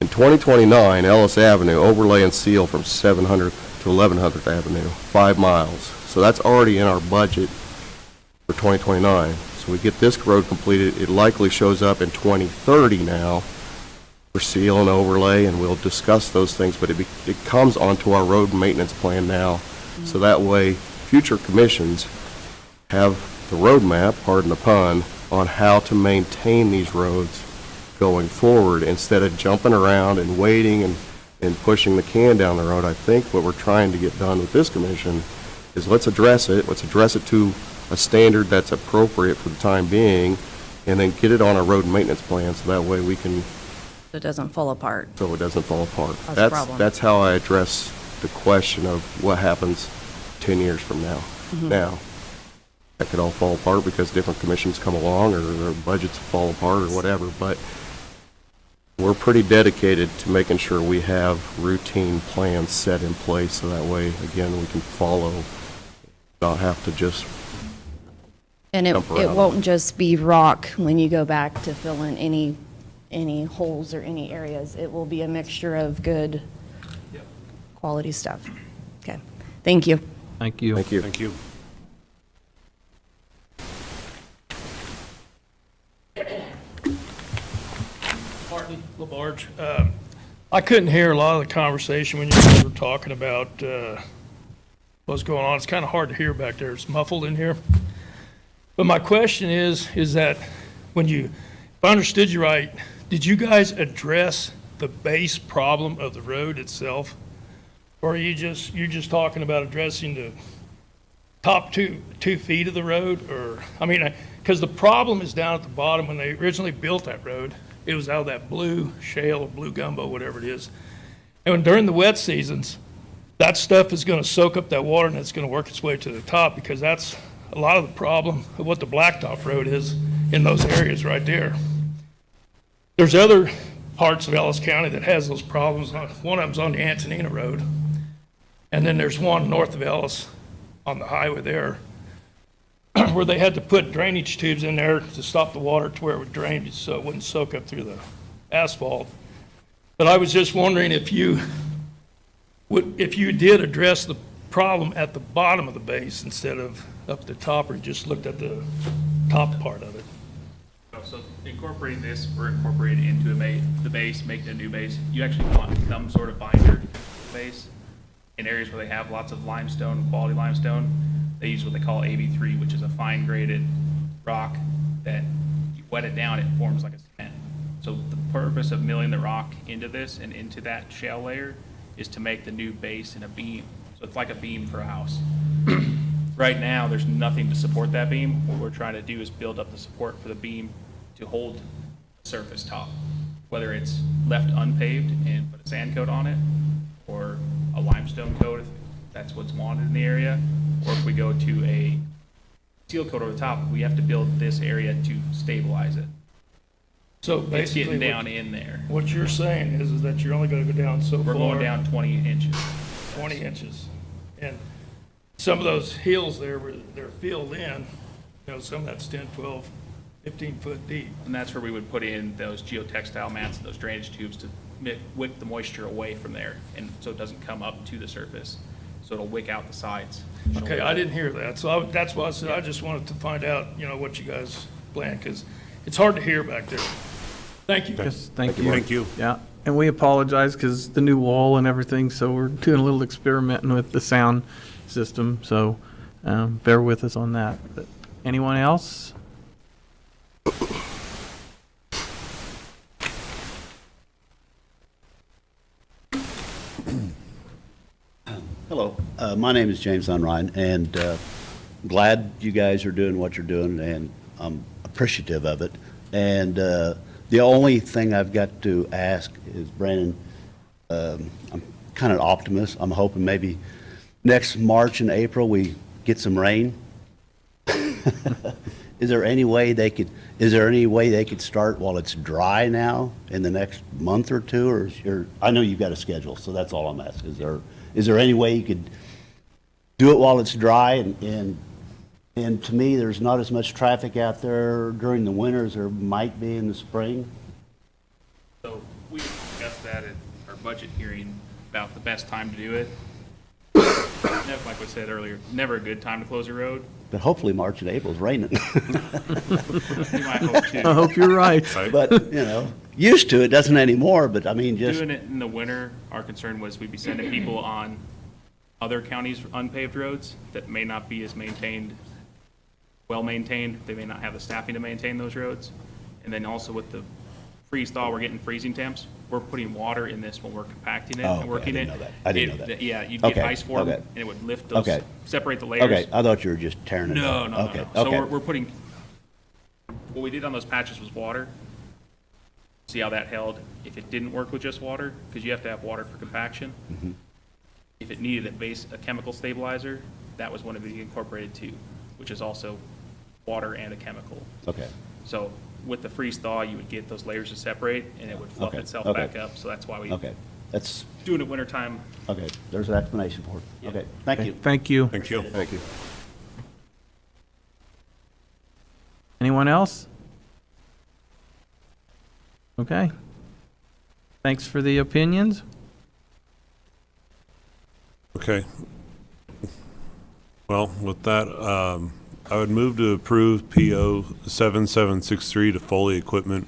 In 2029, Ellis Avenue, overlay and seal from 700th to 1100th Avenue, 5 miles. So that's already in our budget for 2029. So we get this road completed, it likely shows up in 2030 now for seal and overlay, and we'll discuss those things, but it comes onto our road maintenance plan now. So that way, future commissions have the roadmap, pardon the pun, on how to maintain these roads going forward instead of jumping around and waiting and pushing the can down the road. I think what we're trying to get done with this commission is let's address it to a standard that's appropriate for the time being, and then get it on our road maintenance plan so that way we can, it doesn't fall apart. so it doesn't fall apart. That's the problem. That's how I address the question of what happens 10 years from now. Now, that could all fall apart because different commissions come along or their budgets fall apart or whatever, but we're pretty dedicated to making sure we have routine plans set in place so that way, again, we can follow, not have to just And it jump around. won't just be rock when you go back to fill in any holes or any areas. It will be a mixture of good quality stuff. Okay, thank you. Thank you. Thank you. Thank you. Martin LaBarge. I couldn't hear a lot of the conversation when you guys were talking about what's going on. It's kind of hard to hear back there. It's muffled in here. But my question is that if I understood you right, did you guys address the base problem of the road itself? Or are you're just talking about addressing the top two feet of the road? Or, because the problem is down at the bottom. When they originally built that road, it was out of that blue shale or blue gumbo, whatever it is. And during the wet seasons, that stuff is going to soak up that water and it's going to work its way to the top, because that's a lot of the problem of what the blacktop road is in those areas right there. There's other parts of Ellis County that has those problems. One of them's on the Antonina Road. And then there's one north of Ellis on the highway there where they had to put drainage tubes in there to stop the water to where it would drain so it wouldn't soak up through the asphalt. But I was just wondering if you did address the problem at the bottom of the base instead of up the top, or just looked at the top part of it. So incorporating this, we're incorporating into the base, making a new base. You actually want some sort of binder base. In areas where they have lots of limestone, quality limestone, they use what they call AB3, which is a fine graded rock that you wet it down, it forms like a cement. So the purpose of milling the rock into this and into that shale layer is to make the new base and a beam. So it's like a beam for a house. Right now, there's nothing to support that beam. What we're trying to do is build up the support for the beam to hold the surface top, whether it's left unpaved and put a sand coat on it, or a limestone coat if that's what's wanted in the area, or if we go to a seal coat over the top, we have to build this area to stabilize it. So It's basically, getting down in there. what you're saying is that you're only gonna go down so far. We're going down 20 inches. 20 inches. And some of those hills there, where they're filled in, some of that's 10, 12, 15 foot deep. And that's where we would put in those geotextile mats and those drainage tubes to wick the moisture away from there, and so it doesn't come up to the surface. So it'll wick out the sides. Okay, I didn't hear that, so that's why I said I just wanted to find out, what you guys plan, because it's hard to hear back there. Thank you. Yes, thank you. Thank you. Yeah, and we apologize because the new wall and everything, so we're doing a little experimenting with the sound system, so bear with us on that. But anyone else? Hello, my name is James Unrein, and glad you guys are doing what you're doing, and I'm appreciative of it. And the only thing I've got to ask is, Brandon, I'm kind of optimist. I'm hoping maybe next March and April we get some rain. Is there any way they could start while it's dry now in the next month or two? Or I know you've got a schedule, so that's all I'm asking. Is there any way you could do it while it's dry? And to me, there's not as much traffic out there during the winter as there might be in the spring. So we discussed that at our budget hearing about the best time to do it. Like we said earlier, never a good time to close a road. But hopefully March and April is raining. You might hope too. I hope you're right. But, used to it, doesn't anymore, but I mean, just, Doing it in the winter, our concern was we'd be sending people on other counties' unpaved roads that may not be as well-maintained. They may not have the staffing to maintain those roads. And then also with the freeze thaw, we're getting freezing temps. We're putting water in this when we're compacting it and working it. I didn't know that. Yeah, you'd get Okay, ice form, okay. and it would lift those, Okay. separate the layers. okay, I thought you were just tearing it No, up. no, no, Okay, no. So okay. we're putting, what we did on those patches was water. See how that held. If it didn't work with just water, because you have to have water for compaction. Mm-hmm. If it needed a chemical stabilizer, that was one of the incorporated too, which is also water and a chemical. Okay, So with the freeze thaw, you would get those layers to separate and it would fluff Okay, itself okay. back up. So that's why we okay, that's, do it in wintertime. okay, there's an explanation for it. Okay, thank you. Thank you. Thank you. Thank you. Anyone else? Okay. Thanks for the opinions. Okay. Well, with that, I would move to approve PO 7763 to Foley Equipment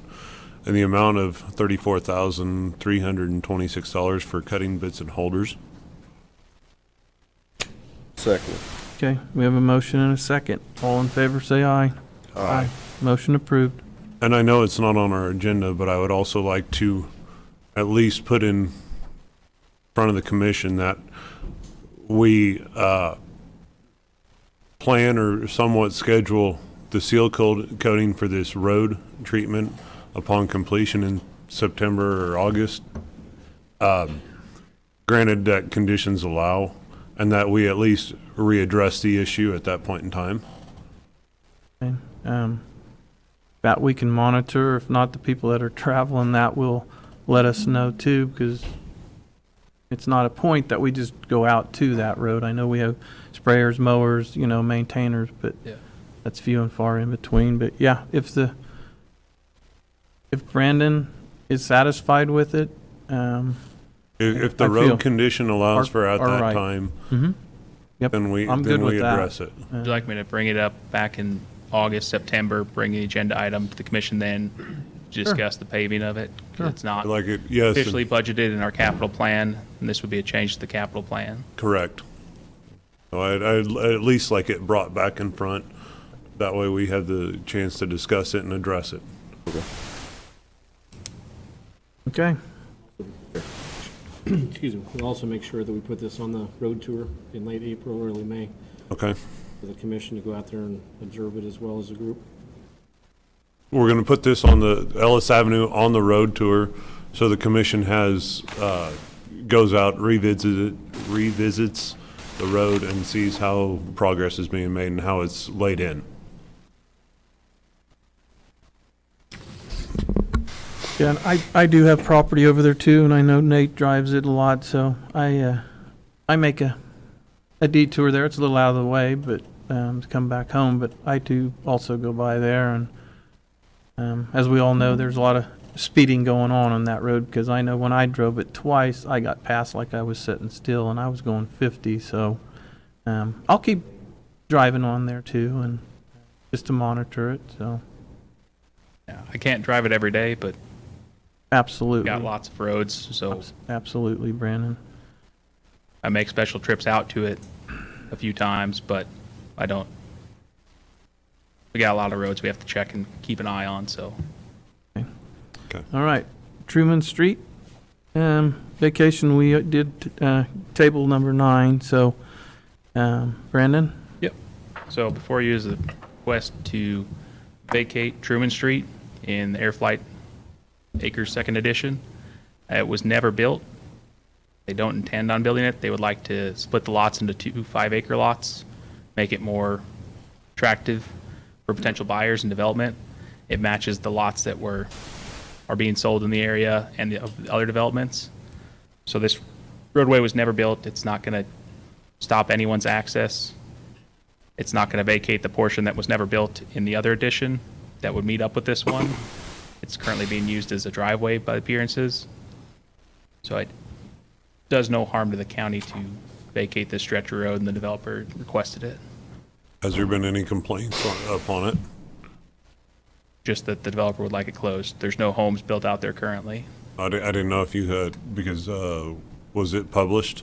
in the amount of $34,326 for cutting bits and holders. Second. Okay, we have a motion and a second. All in favor, say aye. Aye. Motion approved. And I know it's not on our agenda, but I would also like to at least put in front of the commission that we plan or somewhat schedule the seal coating for this road treatment upon completion in September or August. Granted that conditions allow, and that we at least readdress the issue at that point in time. Okay, that we can monitor. If not, the people that are traveling, that will let us know too, because it's not a point that we just go out to that road. I know we have sprayers, mowers, maintainers, but that's few and far in between. But yeah, if Brandon is satisfied with it, If the I feel road condition allows for at are that right. time, yep, then we I'm good with that. address it. Would you like me to bring it up back in August, September, bring the agenda item to the commission then to discuss the paving of it? 'Cause it's not Like it, yes, and- officially budgeted in our capital plan, and this would be a change to the capital plan. correct. So I'd at least like it brought back in front. That way we have the chance to discuss it and address it. Okay, Excuse me, we'll also make sure that we put this on the road tour in late April, early May, Okay. for the commission to go out there and observe it as well as a group. We're going to put this on the Ellis Avenue on the road tour, so the commission has, goes out, revisits the road and sees how progress is being made and how it's laid in. Yeah, and I do have property over there too, and I know Nate drives it a lot, so I make a detour there. It's a little out of the way, but to come back home, but I do also go by there, and as we all know, there's a lot of speeding going on that road, because I know when I drove it twice, I got passed like I was sitting still, and I was going 50, so I'll keep driving on there too, and just to monitor it, so. Yeah, I can't drive it every day, but Absolutely. got lots of roads, so Absolutely, Brandon. I make special trips out to it a few times, but I don't. We got a lot of roads we have to check and keep an eye on, so. All right, Truman Street, vacation, we did table number 9, so Brandon? Yep. So before you is the request to vacate Truman Street in the Air Flight Acres Second Edition. It was never built. They don't intend on building it. They would like to split the lots into 2 5-acre lots, make it more attractive for potential buyers and development. It matches the lots that are being sold in the area and the other developments. So this roadway was never built. It's not going to stop anyone's access. It's not going to vacate the portion that was never built in the other addition that would meet up with this one. It's currently being used as a driveway by appearances. So it does no harm to the county to vacate this stretch of road, and the developer requested it. Has there been any complaints upon it? Just that the developer would like it closed. There's no homes built out there currently. I didn't know if you had, because was it published?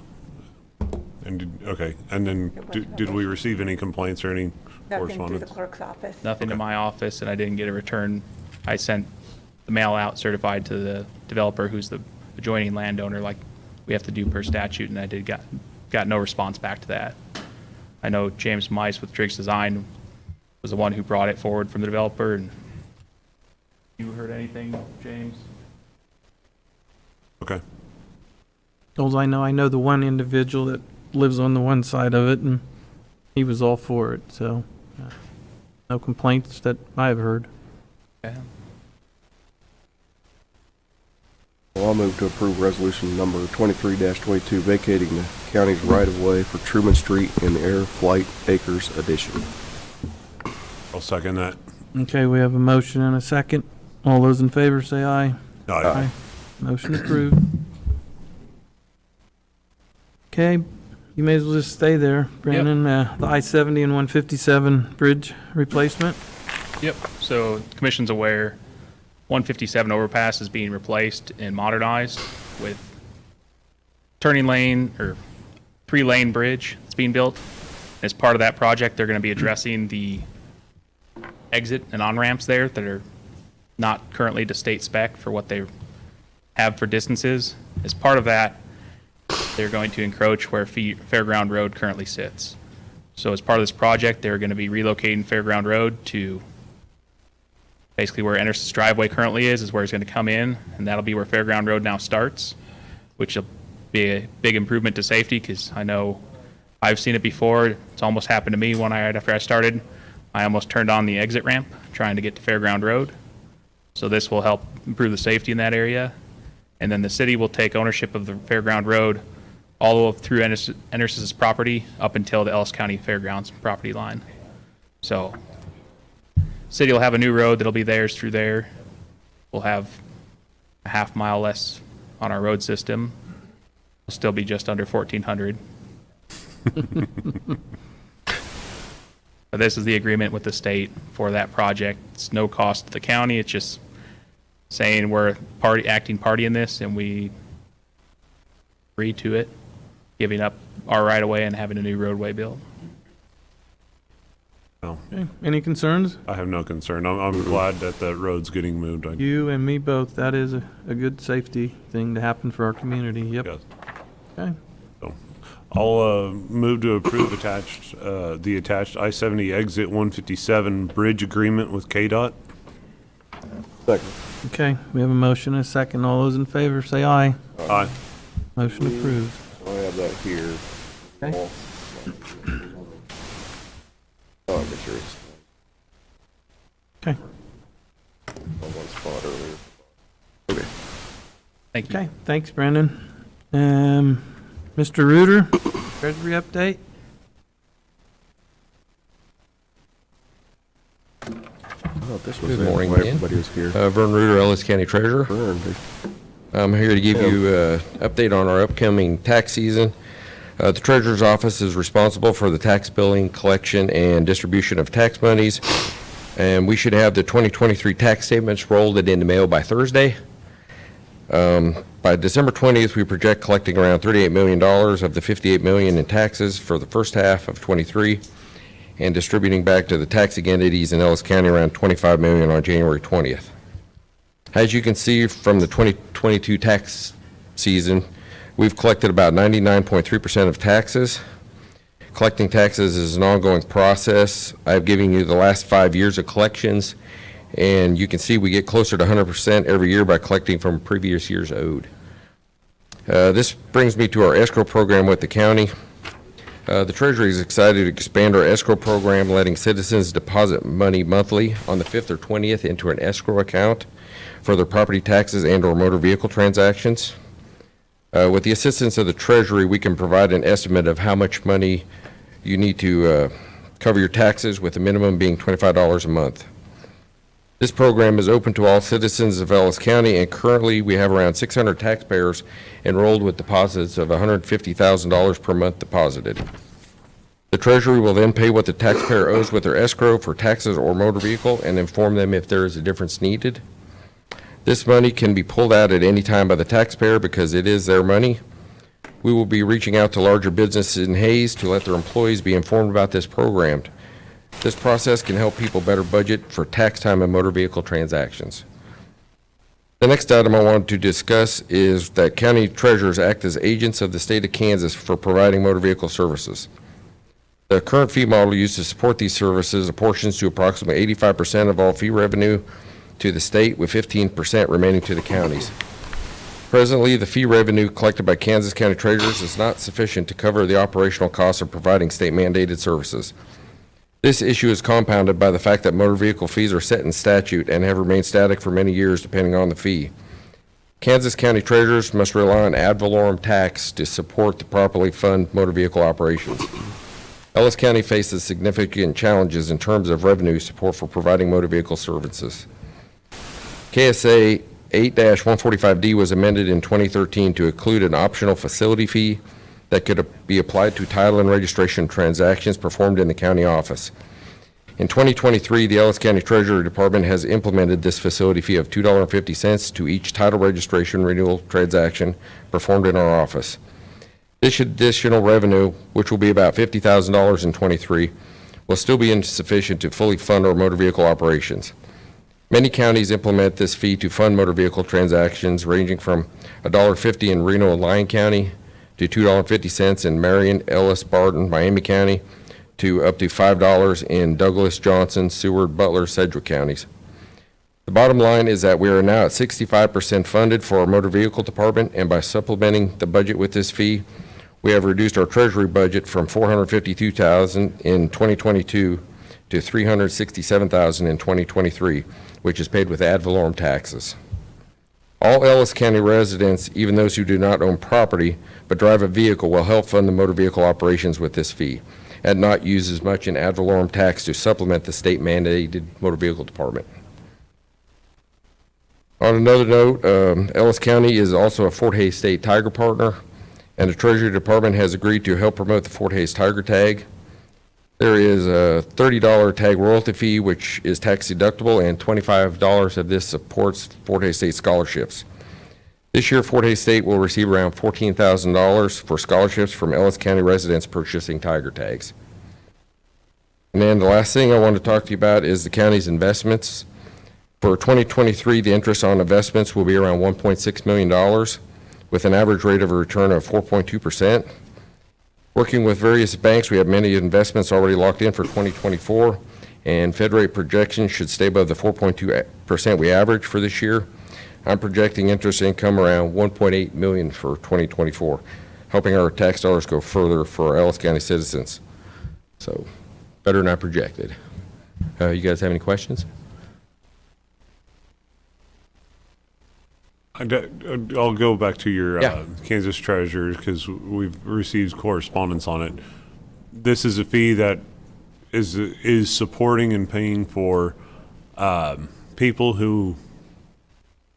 And okay, and then did we receive any complaints or any Nothing through the correspondence? clerk's office. Nothing to my office, and I didn't get a return. I sent the mail out certified to the developer, who's the adjoining landowner, like we have to do per statute, and I got no response back to that. I know James Mice with Driggs Design was the one who brought it forward from the developer. And you heard anything, James? Okay. Those I know the one individual that lives on the one side of it, and he was all for it, so no complaints that I've heard. Yeah. Well, I'll move to approve resolution number 23-22, vacating the county's right-of-way for Truman Street in the Air Flight Acres addition. I'll second that. Okay, we have a motion and a second. All those in favor say aye. Aye. Motion approved. Okay, you may as well just stay there, Brandon. The I-70 and 157 bridge replacement. Yep. So the commission's aware 157 overpass is being replaced and modernized with turning lane or 3-lane bridge that's being built. As part of that project, they're going to be addressing the exit and on-ramps there that are not currently to state spec for what they have for distances. As part of that, they're going to encroach where Fairground Road currently sits. So as part of this project, they're going to be relocating Fairground Road to basically where Ennis's driveway currently is where it's going to come in, and that'll be where Fairground Road now starts, which will be a big improvement to safety, because I know I've seen it before. It's almost happened to me right after I started. I almost turned on the exit ramp trying to get to Fairground Road. So this will help improve the safety in that area. And then the city will take ownership of the Fairground Road all the way through Ennis's property up until the Ellis County Fairgrounds property line. So city will have a new road that'll be theirs through there. We'll have a half mile less on our road system. We'll still be just under 1,400. But this is the agreement with the state for that project. It's no cost to the county. It's just saying we're acting party in this, and we agree to it, giving up our right of way and having a new roadway built. No, Okay, any concerns? I have no concern. I'm glad that that road's getting moved. You and me both. That is a good safety thing to happen for our community. Yep. Yes. Okay. So I'll move to approve the attached I-70 exit 157 bridge agreement with KDOT. Second. Okay, we have a motion and a second. All those in favor say aye. Aye. Motion approved. I have that here. Okay. Oh, I'm sure it's Okay. on one spot earlier. Thank you. Okay, thanks, Brendan. Mr. Reuter, Treasury update? This was Good it morning when again. everybody was here. Vern Reuter, Ellis County Treasurer. Vern, I'm here to give you an update on our upcoming tax season. The Treasurer's Office is responsible for the tax billing, collection, and distribution of tax monies, and we should have the 2023 tax statements rolled and in the mail by Thursday. By December 20th, we project collecting around $38 million of the $58 million in taxes for the first half of '23, and distributing back to the taxing entities in Ellis County around $25 million on January 20th. As you can see from the 2022 tax season, we've collected about 99.3% of taxes. Collecting taxes is an ongoing process. I've given you the last 5 years of collections, and you can see we get closer to 100% every year by collecting from previous years owed. This brings me to our escrow program with the county. The Treasury is excited to expand our escrow program, letting citizens deposit money monthly on the 5th or 20th into an escrow account for their property taxes and/or motor vehicle transactions. With the assistance of the Treasury, we can provide an estimate of how much money you need to cover your taxes, with the minimum being $25 a month. This program is open to all citizens of Ellis County, and currently we have around 600 taxpayers enrolled with deposits of $150,000 per month deposited. The Treasury will then pay what the taxpayer owes with their escrow for taxes or motor vehicle and inform them if there is a difference needed. This money can be pulled out at any time by the taxpayer because it is their money. We will be reaching out to larger businesses in Hayes to let their employees be informed about this program. This process can help people better budget for tax time and motor vehicle transactions. The next item I wanted to discuss is that county treasurers act as agents of the state of Kansas for providing motor vehicle services. The current fee model used to support these services apportions to approximately 85% of all fee revenue to the state, with 15% remaining to the counties. Presently, the fee revenue collected by Kansas County treasurers is not sufficient to cover the operational costs of providing state-mandated services. This issue is compounded by the fact that motor vehicle fees are set in statute and have remained static for many years depending on the fee. Kansas County treasurers must rely on ad valorem tax to support the properly fund motor vehicle operations. Ellis County faces significant challenges in terms of revenue support for providing motor vehicle services. KSA 8-145D was amended in 2013 to include an optional facility fee that could be applied to title and registration transactions performed in the county office. In 2023, the Ellis County Treasury Department has implemented this facility fee of $2.50 to each title registration renewal transaction performed in our office. This additional revenue, which will be about $50,000 in '23, will still be insufficient to fully fund our motor vehicle operations. Many counties implement this fee to fund motor vehicle transactions, ranging from $1.50 in Reno and Lyon County to $2.50 in Marion, Ellis, Barton, Miami County, to up to $5 in Douglas, Johnson, Seward, Butler, Sedgwick counties. The bottom line is that we are now at 65% funded for our motor vehicle department, and by supplementing the budget with this fee, we have reduced our treasury budget from $452,000 in 2022 to $367,000 in 2023, which is paid with ad valorem taxes. All Ellis County residents, even those who do not own property but drive a vehicle, will help fund the motor vehicle operations with this fee and not use as much in ad valorem tax to supplement the state-mandated motor vehicle department. On another note, Ellis County is also a Fort Hays State Tiger partner, and the Treasury Department has agreed to help promote the Fort Hays Tiger Tag. There is a $30 tag royalty fee, which is tax deductible, and $25 of this supports Fort Hays State scholarships. This year, Fort Hays State will receive around $14,000 for scholarships from Ellis County residents purchasing tiger tags. And then the last thing I want to talk to you about is the county's investments. For 2023, the interest on investments will be around $1.6 million, with an average rate of a return of 4.2%. Working with various banks, we have many investments already locked in for 2024, and Fed rate projections should stay above the 4.2% we average for this year. I'm projecting interest income around $1.8 million for 2024, helping our tax dollars go further for our Ellis County citizens. So, better than I projected. You guys have any questions? I'll go back to your Yeah. Kansas Treasurer because we've received correspondence on it. This is a fee that is supporting and paying for people who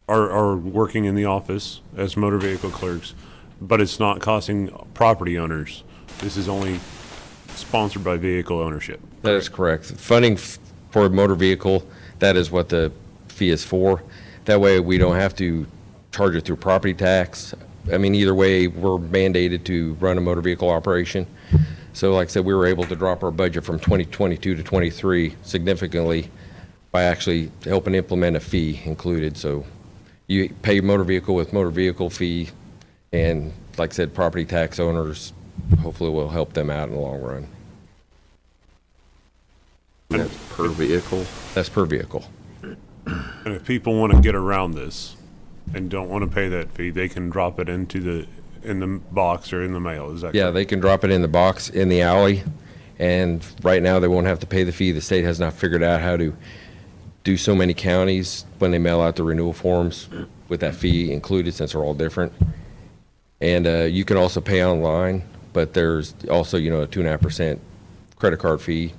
are working in the office as motor vehicle clerks, but it's not costing property owners. This is only sponsored by vehicle ownership. That is correct. Funding for a motor vehicle, that is what the fee is for. That way, we don't have to charge it through property tax. I mean, either way, we're mandated to run a motor vehicle operation. So like I said, we were able to drop our budget from 2022 to 23 significantly by actually helping implement a fee included. So you pay motor vehicle with motor vehicle fee, and like I said, property tax owners, hopefully will help them out in the long run. That's per vehicle. That's per vehicle. And if people want to get around this and don't want to pay that fee, they can drop it in the box or in the mail. Is that Yeah, correct? they can drop it in the box in the alley, and right now they won't have to pay the fee. The state has not figured out how to do so many counties when they mail out the renewal forms with that fee included, since they're all different. And you can also pay online, but there's also, a 2.5% credit card fee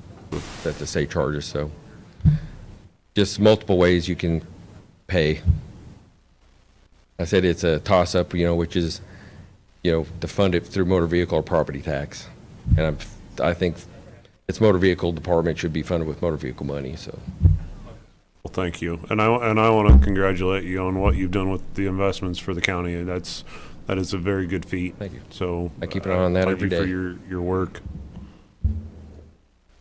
that the state charges. So just multiple ways you can pay. I said it's a toss-up, which is, to fund it through motor vehicle or property tax. And I think its motor vehicle department should be funded with motor vehicle money, so. Well, thank you. And I want to congratulate you on what you've done with the investments for the county. That is a very good feat. Thank you. So I keep an eye on that every thank day. you for your work.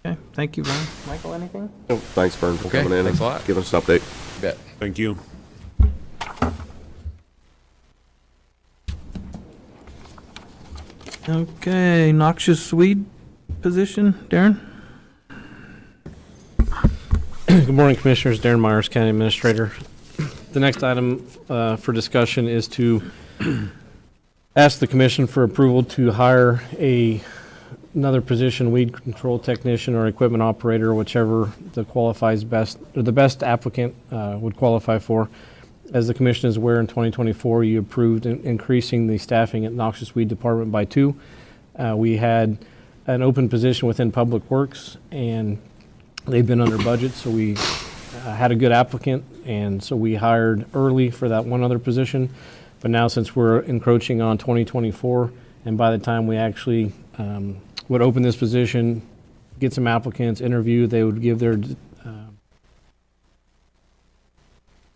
Okay, thank you, Ryan. Michael, anything? Oh, thanks, Vern, for Okay, coming in thanks and a lot. giving us an update. You bet. Thank you. Okay, noxious weed position, Darren? Good morning, Commissioners. Darren Myers, County Administrator. The next item for discussion is to ask the Commission for approval to hire another position, weed control technician or equipment operator, whichever the qualifies best, or the best applicant would qualify for. As the Commission is aware, in 2024, you approved increasing the staffing at Noxious Weed Department by 2. We had an open position within Public Works, and they've been under budget, so we had a good applicant, and so we hired early for that one other position. But now, since we're encroaching on 2024, and by the time we actually would open this position, get some applicants, interview, they would give their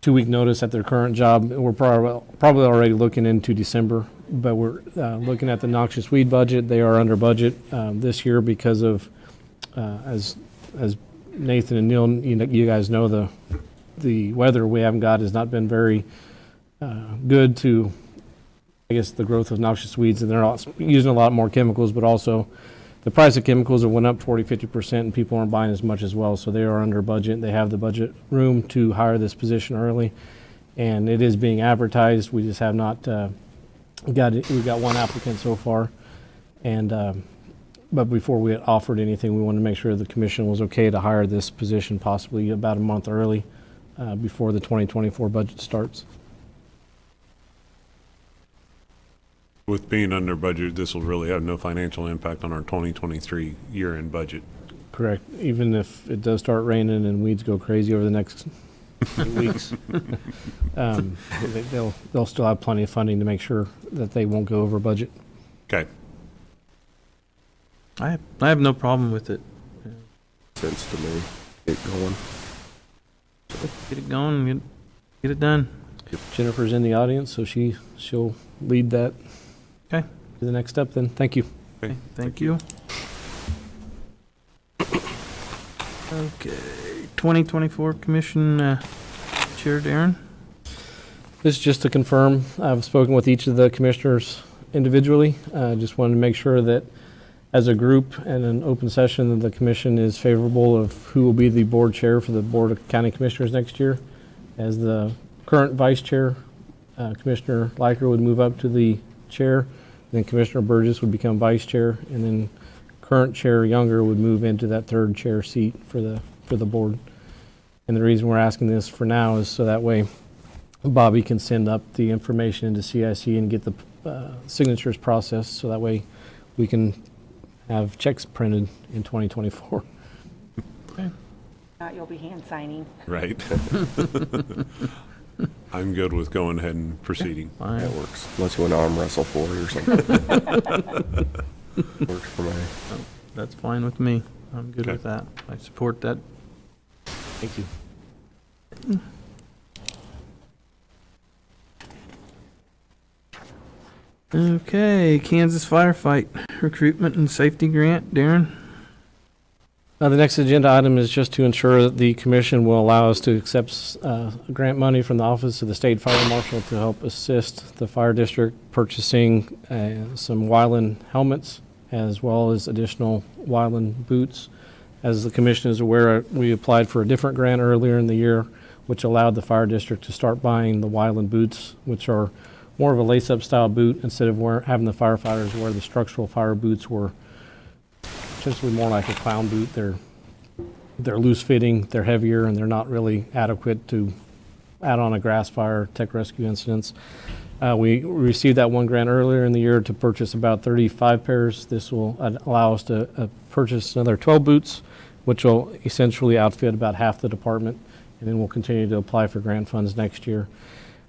2-week notice at their current job. We're probably already looking into December, but we're looking at the noxious weed budget. They are under budget this year because of, as Nathan and Neil, you guys know, the weather we haven't got has not been very good to, I guess, the growth of noxious weeds, and they're using a lot more chemicals, but also the price of chemicals have went up 40-50%, and people aren't buying as much as well, so they are under budget. They have the budget room to hire this position early, and it is being advertised. We just have not got it. We've got one applicant so far, and but before we had offered anything, we wanted to make sure the Commission was okay to hire this position possibly about a month early before the 2024 budget starts. With being under budget, this will really have no financial impact on our 2023 year-end budget. Correct. Even if it does start raining and weeds go crazy over the next weeks, they'll still have plenty of funding to make sure that they won't go over budget. Okay. I have no problem with it. Sense to me. Get going. Get it going, get it done. Jennifer's in the audience, so she'll lead that. Okay. To the next step then. Thank you. Okay, thank you. Okay, 2024 Commission Chair Darren. This is just to confirm, I've spoken with each of the commissioners individually. Just wanted to make sure that as a group and an open session, that the commission is favorable of who will be the board chair for the Board of County Commissioners next year. As the current vice chair, Commissioner Liker would move up to the chair, then Commissioner Burgess would become vice chair, and then current chair Younger would move into that third chair seat for the board. And the reason we're asking this for now is so that way Bobby can send up the information into CIC and get the signatures processed, so that way we can have checks printed in 2024. Not, you'll be hand signing. Right. I'm good with going ahead and proceeding. That works. Unless you want to arm wrestle for it or something. Works for me. That's fine with me. I'm good Okay. with that. I support that. Thank you. Okay, Kansas Firefight Recruitment and Safety Grant, Darren? The next agenda item is just to ensure that the commission will allow us to accept grant money from the Office of the State Fire Marshal to help assist the fire district purchasing some Wyland helmets as well as additional Wyland boots. As the commission is aware, we applied for a different grant earlier in the year, which allowed the fire district to start buying the Wyland boots, which are more of a lace-up style boot instead of having the firefighters wear the structural fire boots were essentially more like a clown boot. They're loose fitting, they're heavier, and they're not really adequate to add on a grass fire, tech rescue incidents. We received that one grant earlier in the year to purchase about 35 pairs. This will allow us to purchase another 12 boots, which will essentially outfit about half the department, and then we'll continue to apply for grant funds next year.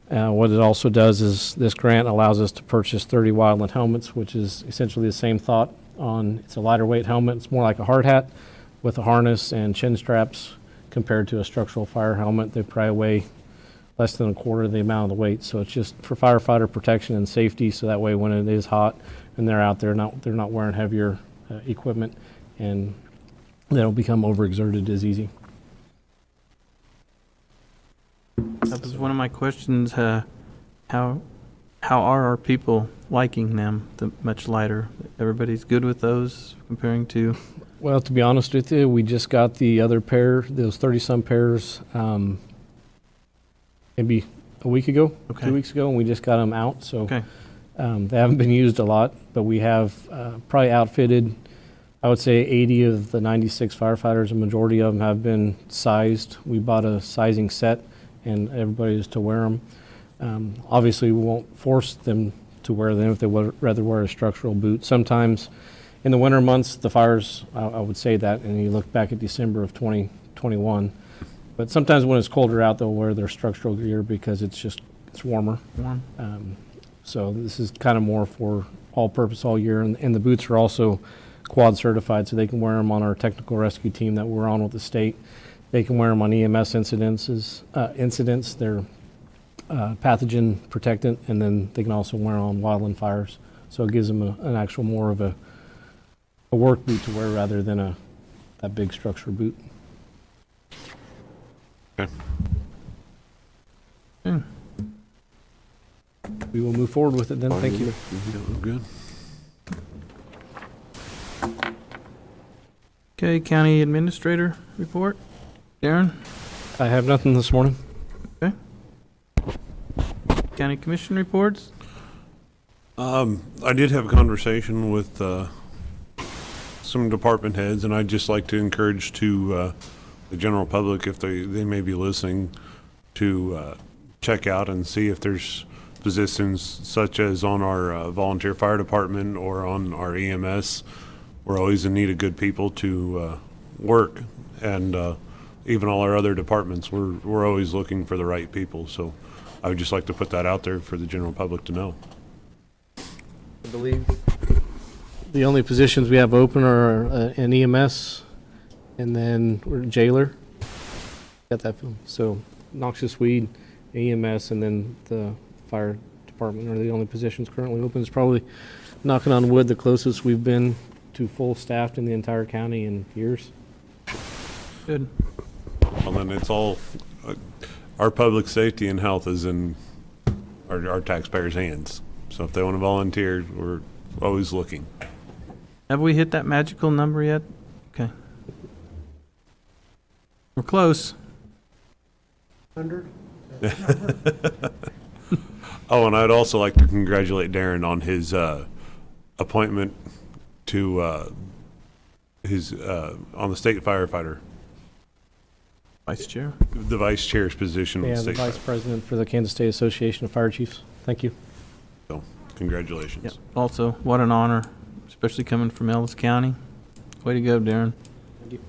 What it also does is this grant allows us to purchase 30 Wildland helmets, which is essentially the same thought on, it's a lighter weight helmet. It's more like a hard hat with a harness and chin straps compared to a structural fire helmet. They probably weigh less than a quarter of the amount of the weight. So it's just for firefighter protection and safety. So that way when it is hot and they're out there, they're not wearing heavier equipment, and they don't become overexerted as easy. That was one of my questions. How are our people liking them? The much lighter. Everybody's good with those comparing to. Well, to be honest with you, we just got the other pair, those 30-some pairs, maybe a week ago, Okay. 2 weeks ago, and we just got them out. So Okay. they haven't been used a lot, but we have probably outfitted, I would say, 80 of the 96 firefighters. A majority of them have been sized. We bought a sizing set, and everybody is to wear them. Obviously, we won't force them to wear them if they would rather wear a structural boot. Sometimes in the winter months, the fires, I would say that, and you look back at December of 2021, but sometimes when it's colder out, they'll wear their structural gear because it's warmer. Warm. So this is kind of more for all purpose all year, and the boots are also quad certified, so they can wear them on our technical rescue team that we're on with the state. They can wear them on EMS incidents. They're pathogen protectant, and then they can also wear on wildland fires. So it gives them an actual more of a work boot to wear rather than that big structure boot. Okay. We will move forward with it then. Thank you. Good. Okay, County Administrator report. Darren? I have nothing this morning. Okay. County Commission reports. I did have a conversation with some department heads, and I'd just like to encourage the general public, if they may be listening, to check out and see if there's positions such as on our volunteer fire department or on our EMS. We're always in need of good people to work, and even all our other departments, we're always looking for the right people. So I would just like to put that out there for the general public to know. I believe the only positions we have open are an EMS and then we're jailer. Got that film. So noxious weed, EMS, and then the fire department are the only positions currently open. It's probably, knocking on wood, the closest we've been to full staffed in the entire county in years. Good. Well, then it's all, our public safety and health is in our taxpayers' hands. So if they want to volunteer, we're always looking. Have we hit that magical number yet? Okay. We're close. 100? Oh, and I'd also like to congratulate Darren on his appointment to on the state firefighter Vice Chair. The vice chair's position with Yeah, the state. vice president for the Kansas State Association of Fire Chiefs. Thank you. So, congratulations. Yep. Also, what an honor, especially coming from Ellis County. Way to go, Darren. Thank you.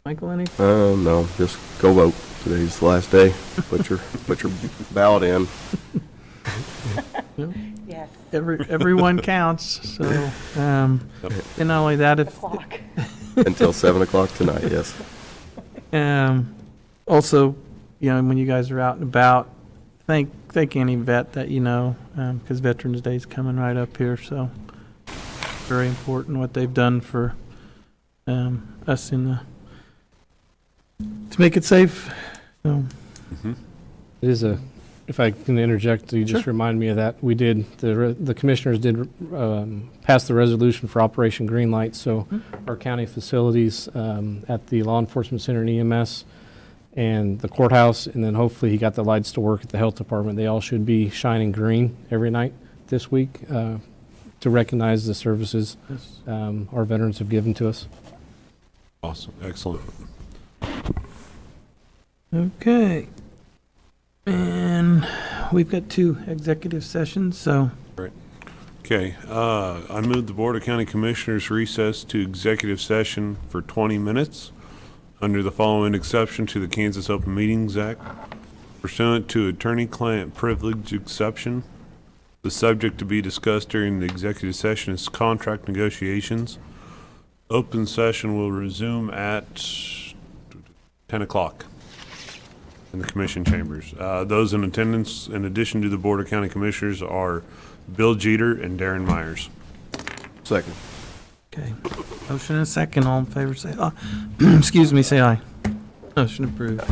Michael, any? No, just go vote. Today's the last day. Put your ballot in. Yes. Everyone counts, so, and not only that, if, Clock. Until 7 o'clock tonight, yes. also, you know, when you guys are out and about, thank any vet that you know, because Veterans Day is coming right up here, so very important what they've done for us to make it safe. So, It is if I can interject, you just remind me of that. We did, the commissioners did pass the resolution for Operation Greenlight, so our county facilities at the Law Enforcement Center and EMS and the courthouse, and then hopefully he got the lights to work at the health department. They all should be shining green every night this week to recognize the services our veterans have given to us. Awesome. Excellent. okay. And we've got 2 executive sessions, so Okay, I move the Board of County Commissioners recess to executive session for 20 minutes under the following exception to the Kansas Open Meetings Act. Pursuant to attorney-client privilege exception, the subject to be discussed during the executive session is contract negotiations. Open session will resume at 10 o'clock in the commission chambers. Those in attendance, in addition to the Board of County Commissioners, are Bill Jeter and Darren Myers. Second. okay. Motion and a second. All in favor, say aye. Excuse me, say aye. Motion approved.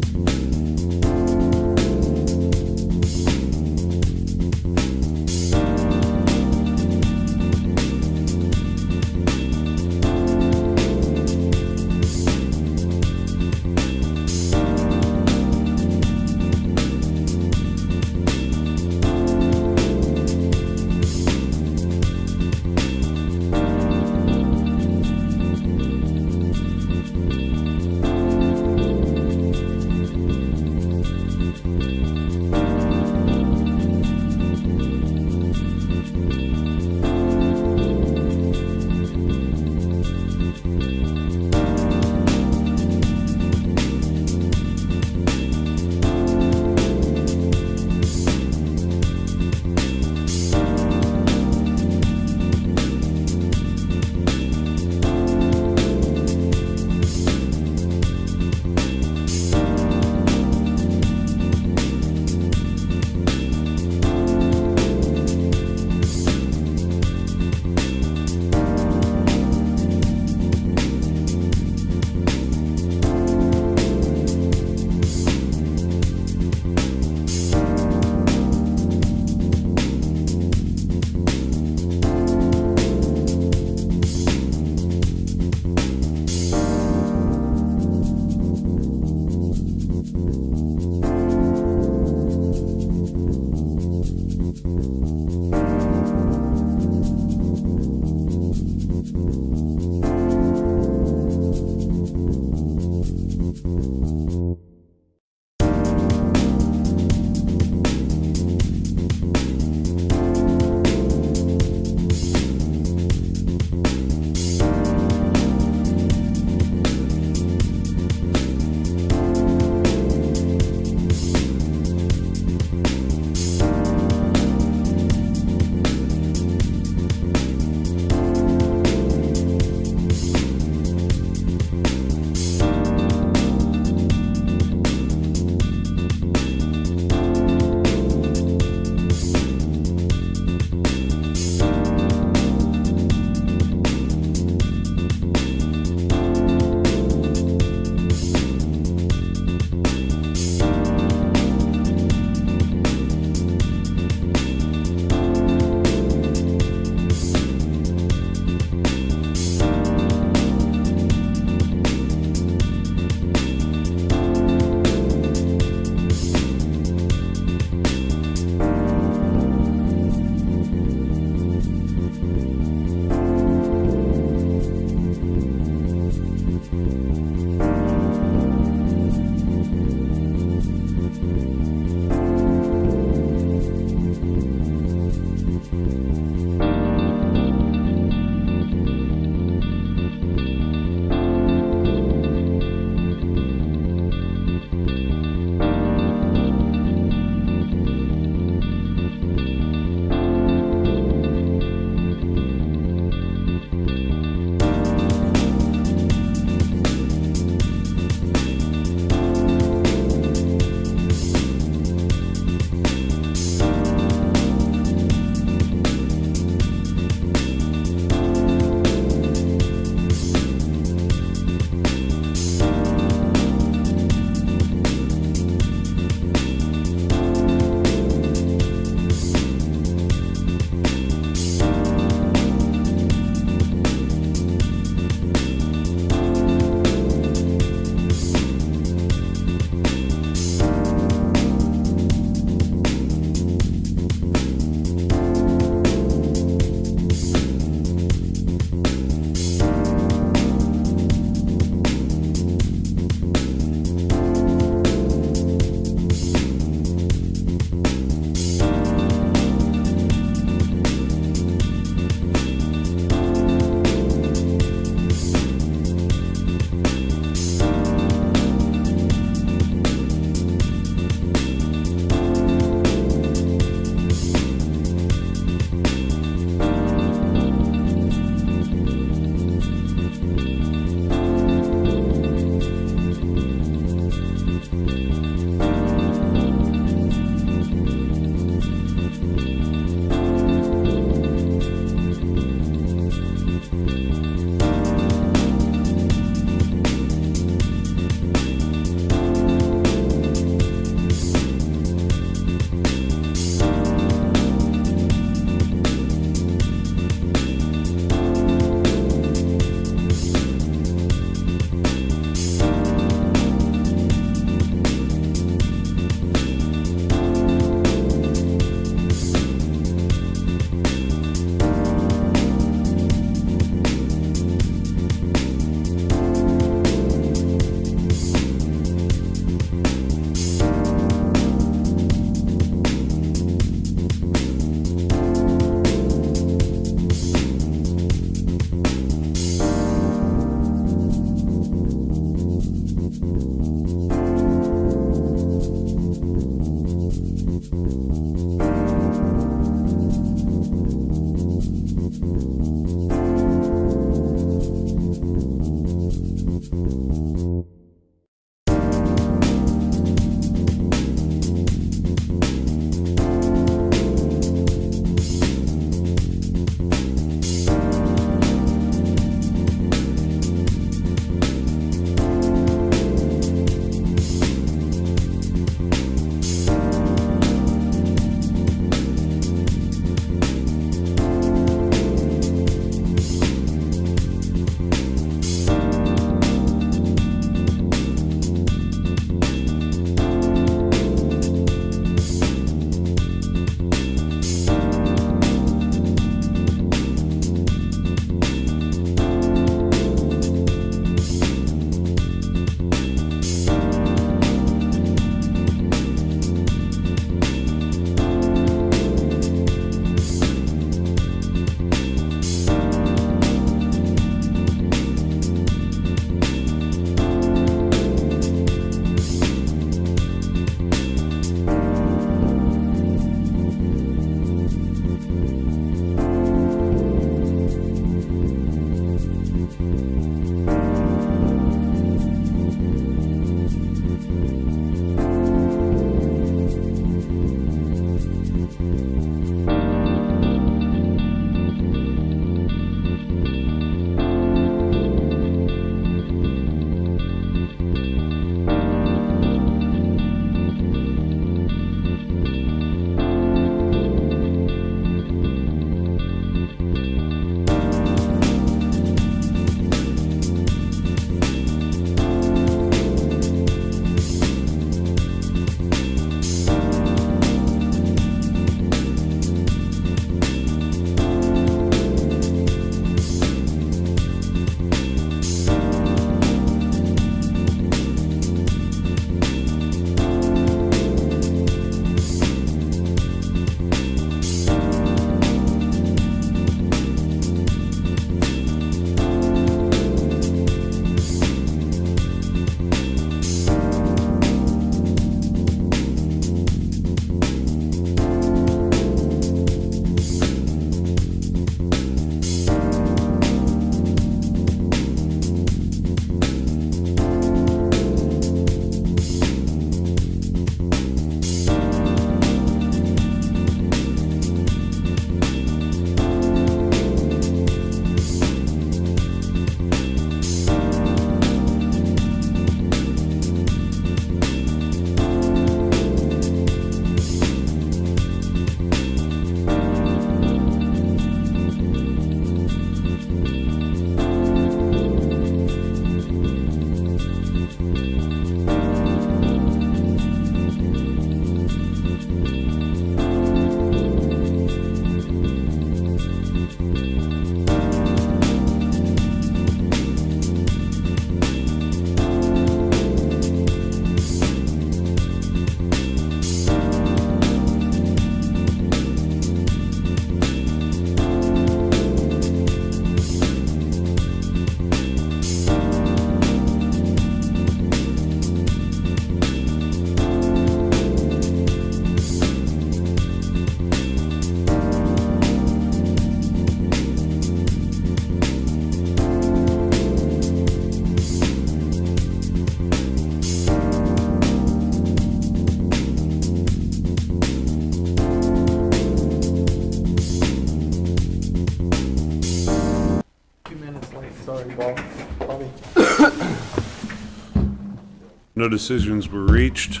No decisions were reached.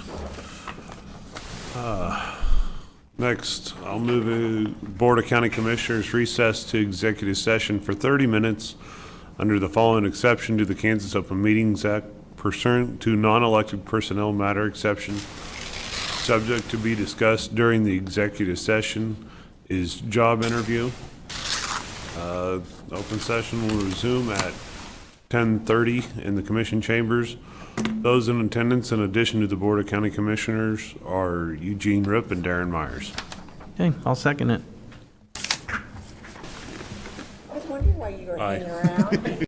Next, I'll move Board of County Commissioners recess to executive session for 30 minutes under the following exception to the Kansas Open Meetings Act pursuant to non-elected personnel matter exception. Subject to be discussed during the executive session is job interview. Open session will resume at 10:30 in the commission chambers. Those in attendance, in addition to the Board of County Commissioners, are Eugene Ripp and Darren Myers. Okay, I'll second it. I was wondering why you were Aye. hanging around.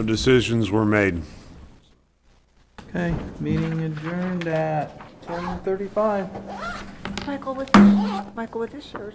No decisions were made. Okay, meeting adjourned at 10:35. Michael with this yours?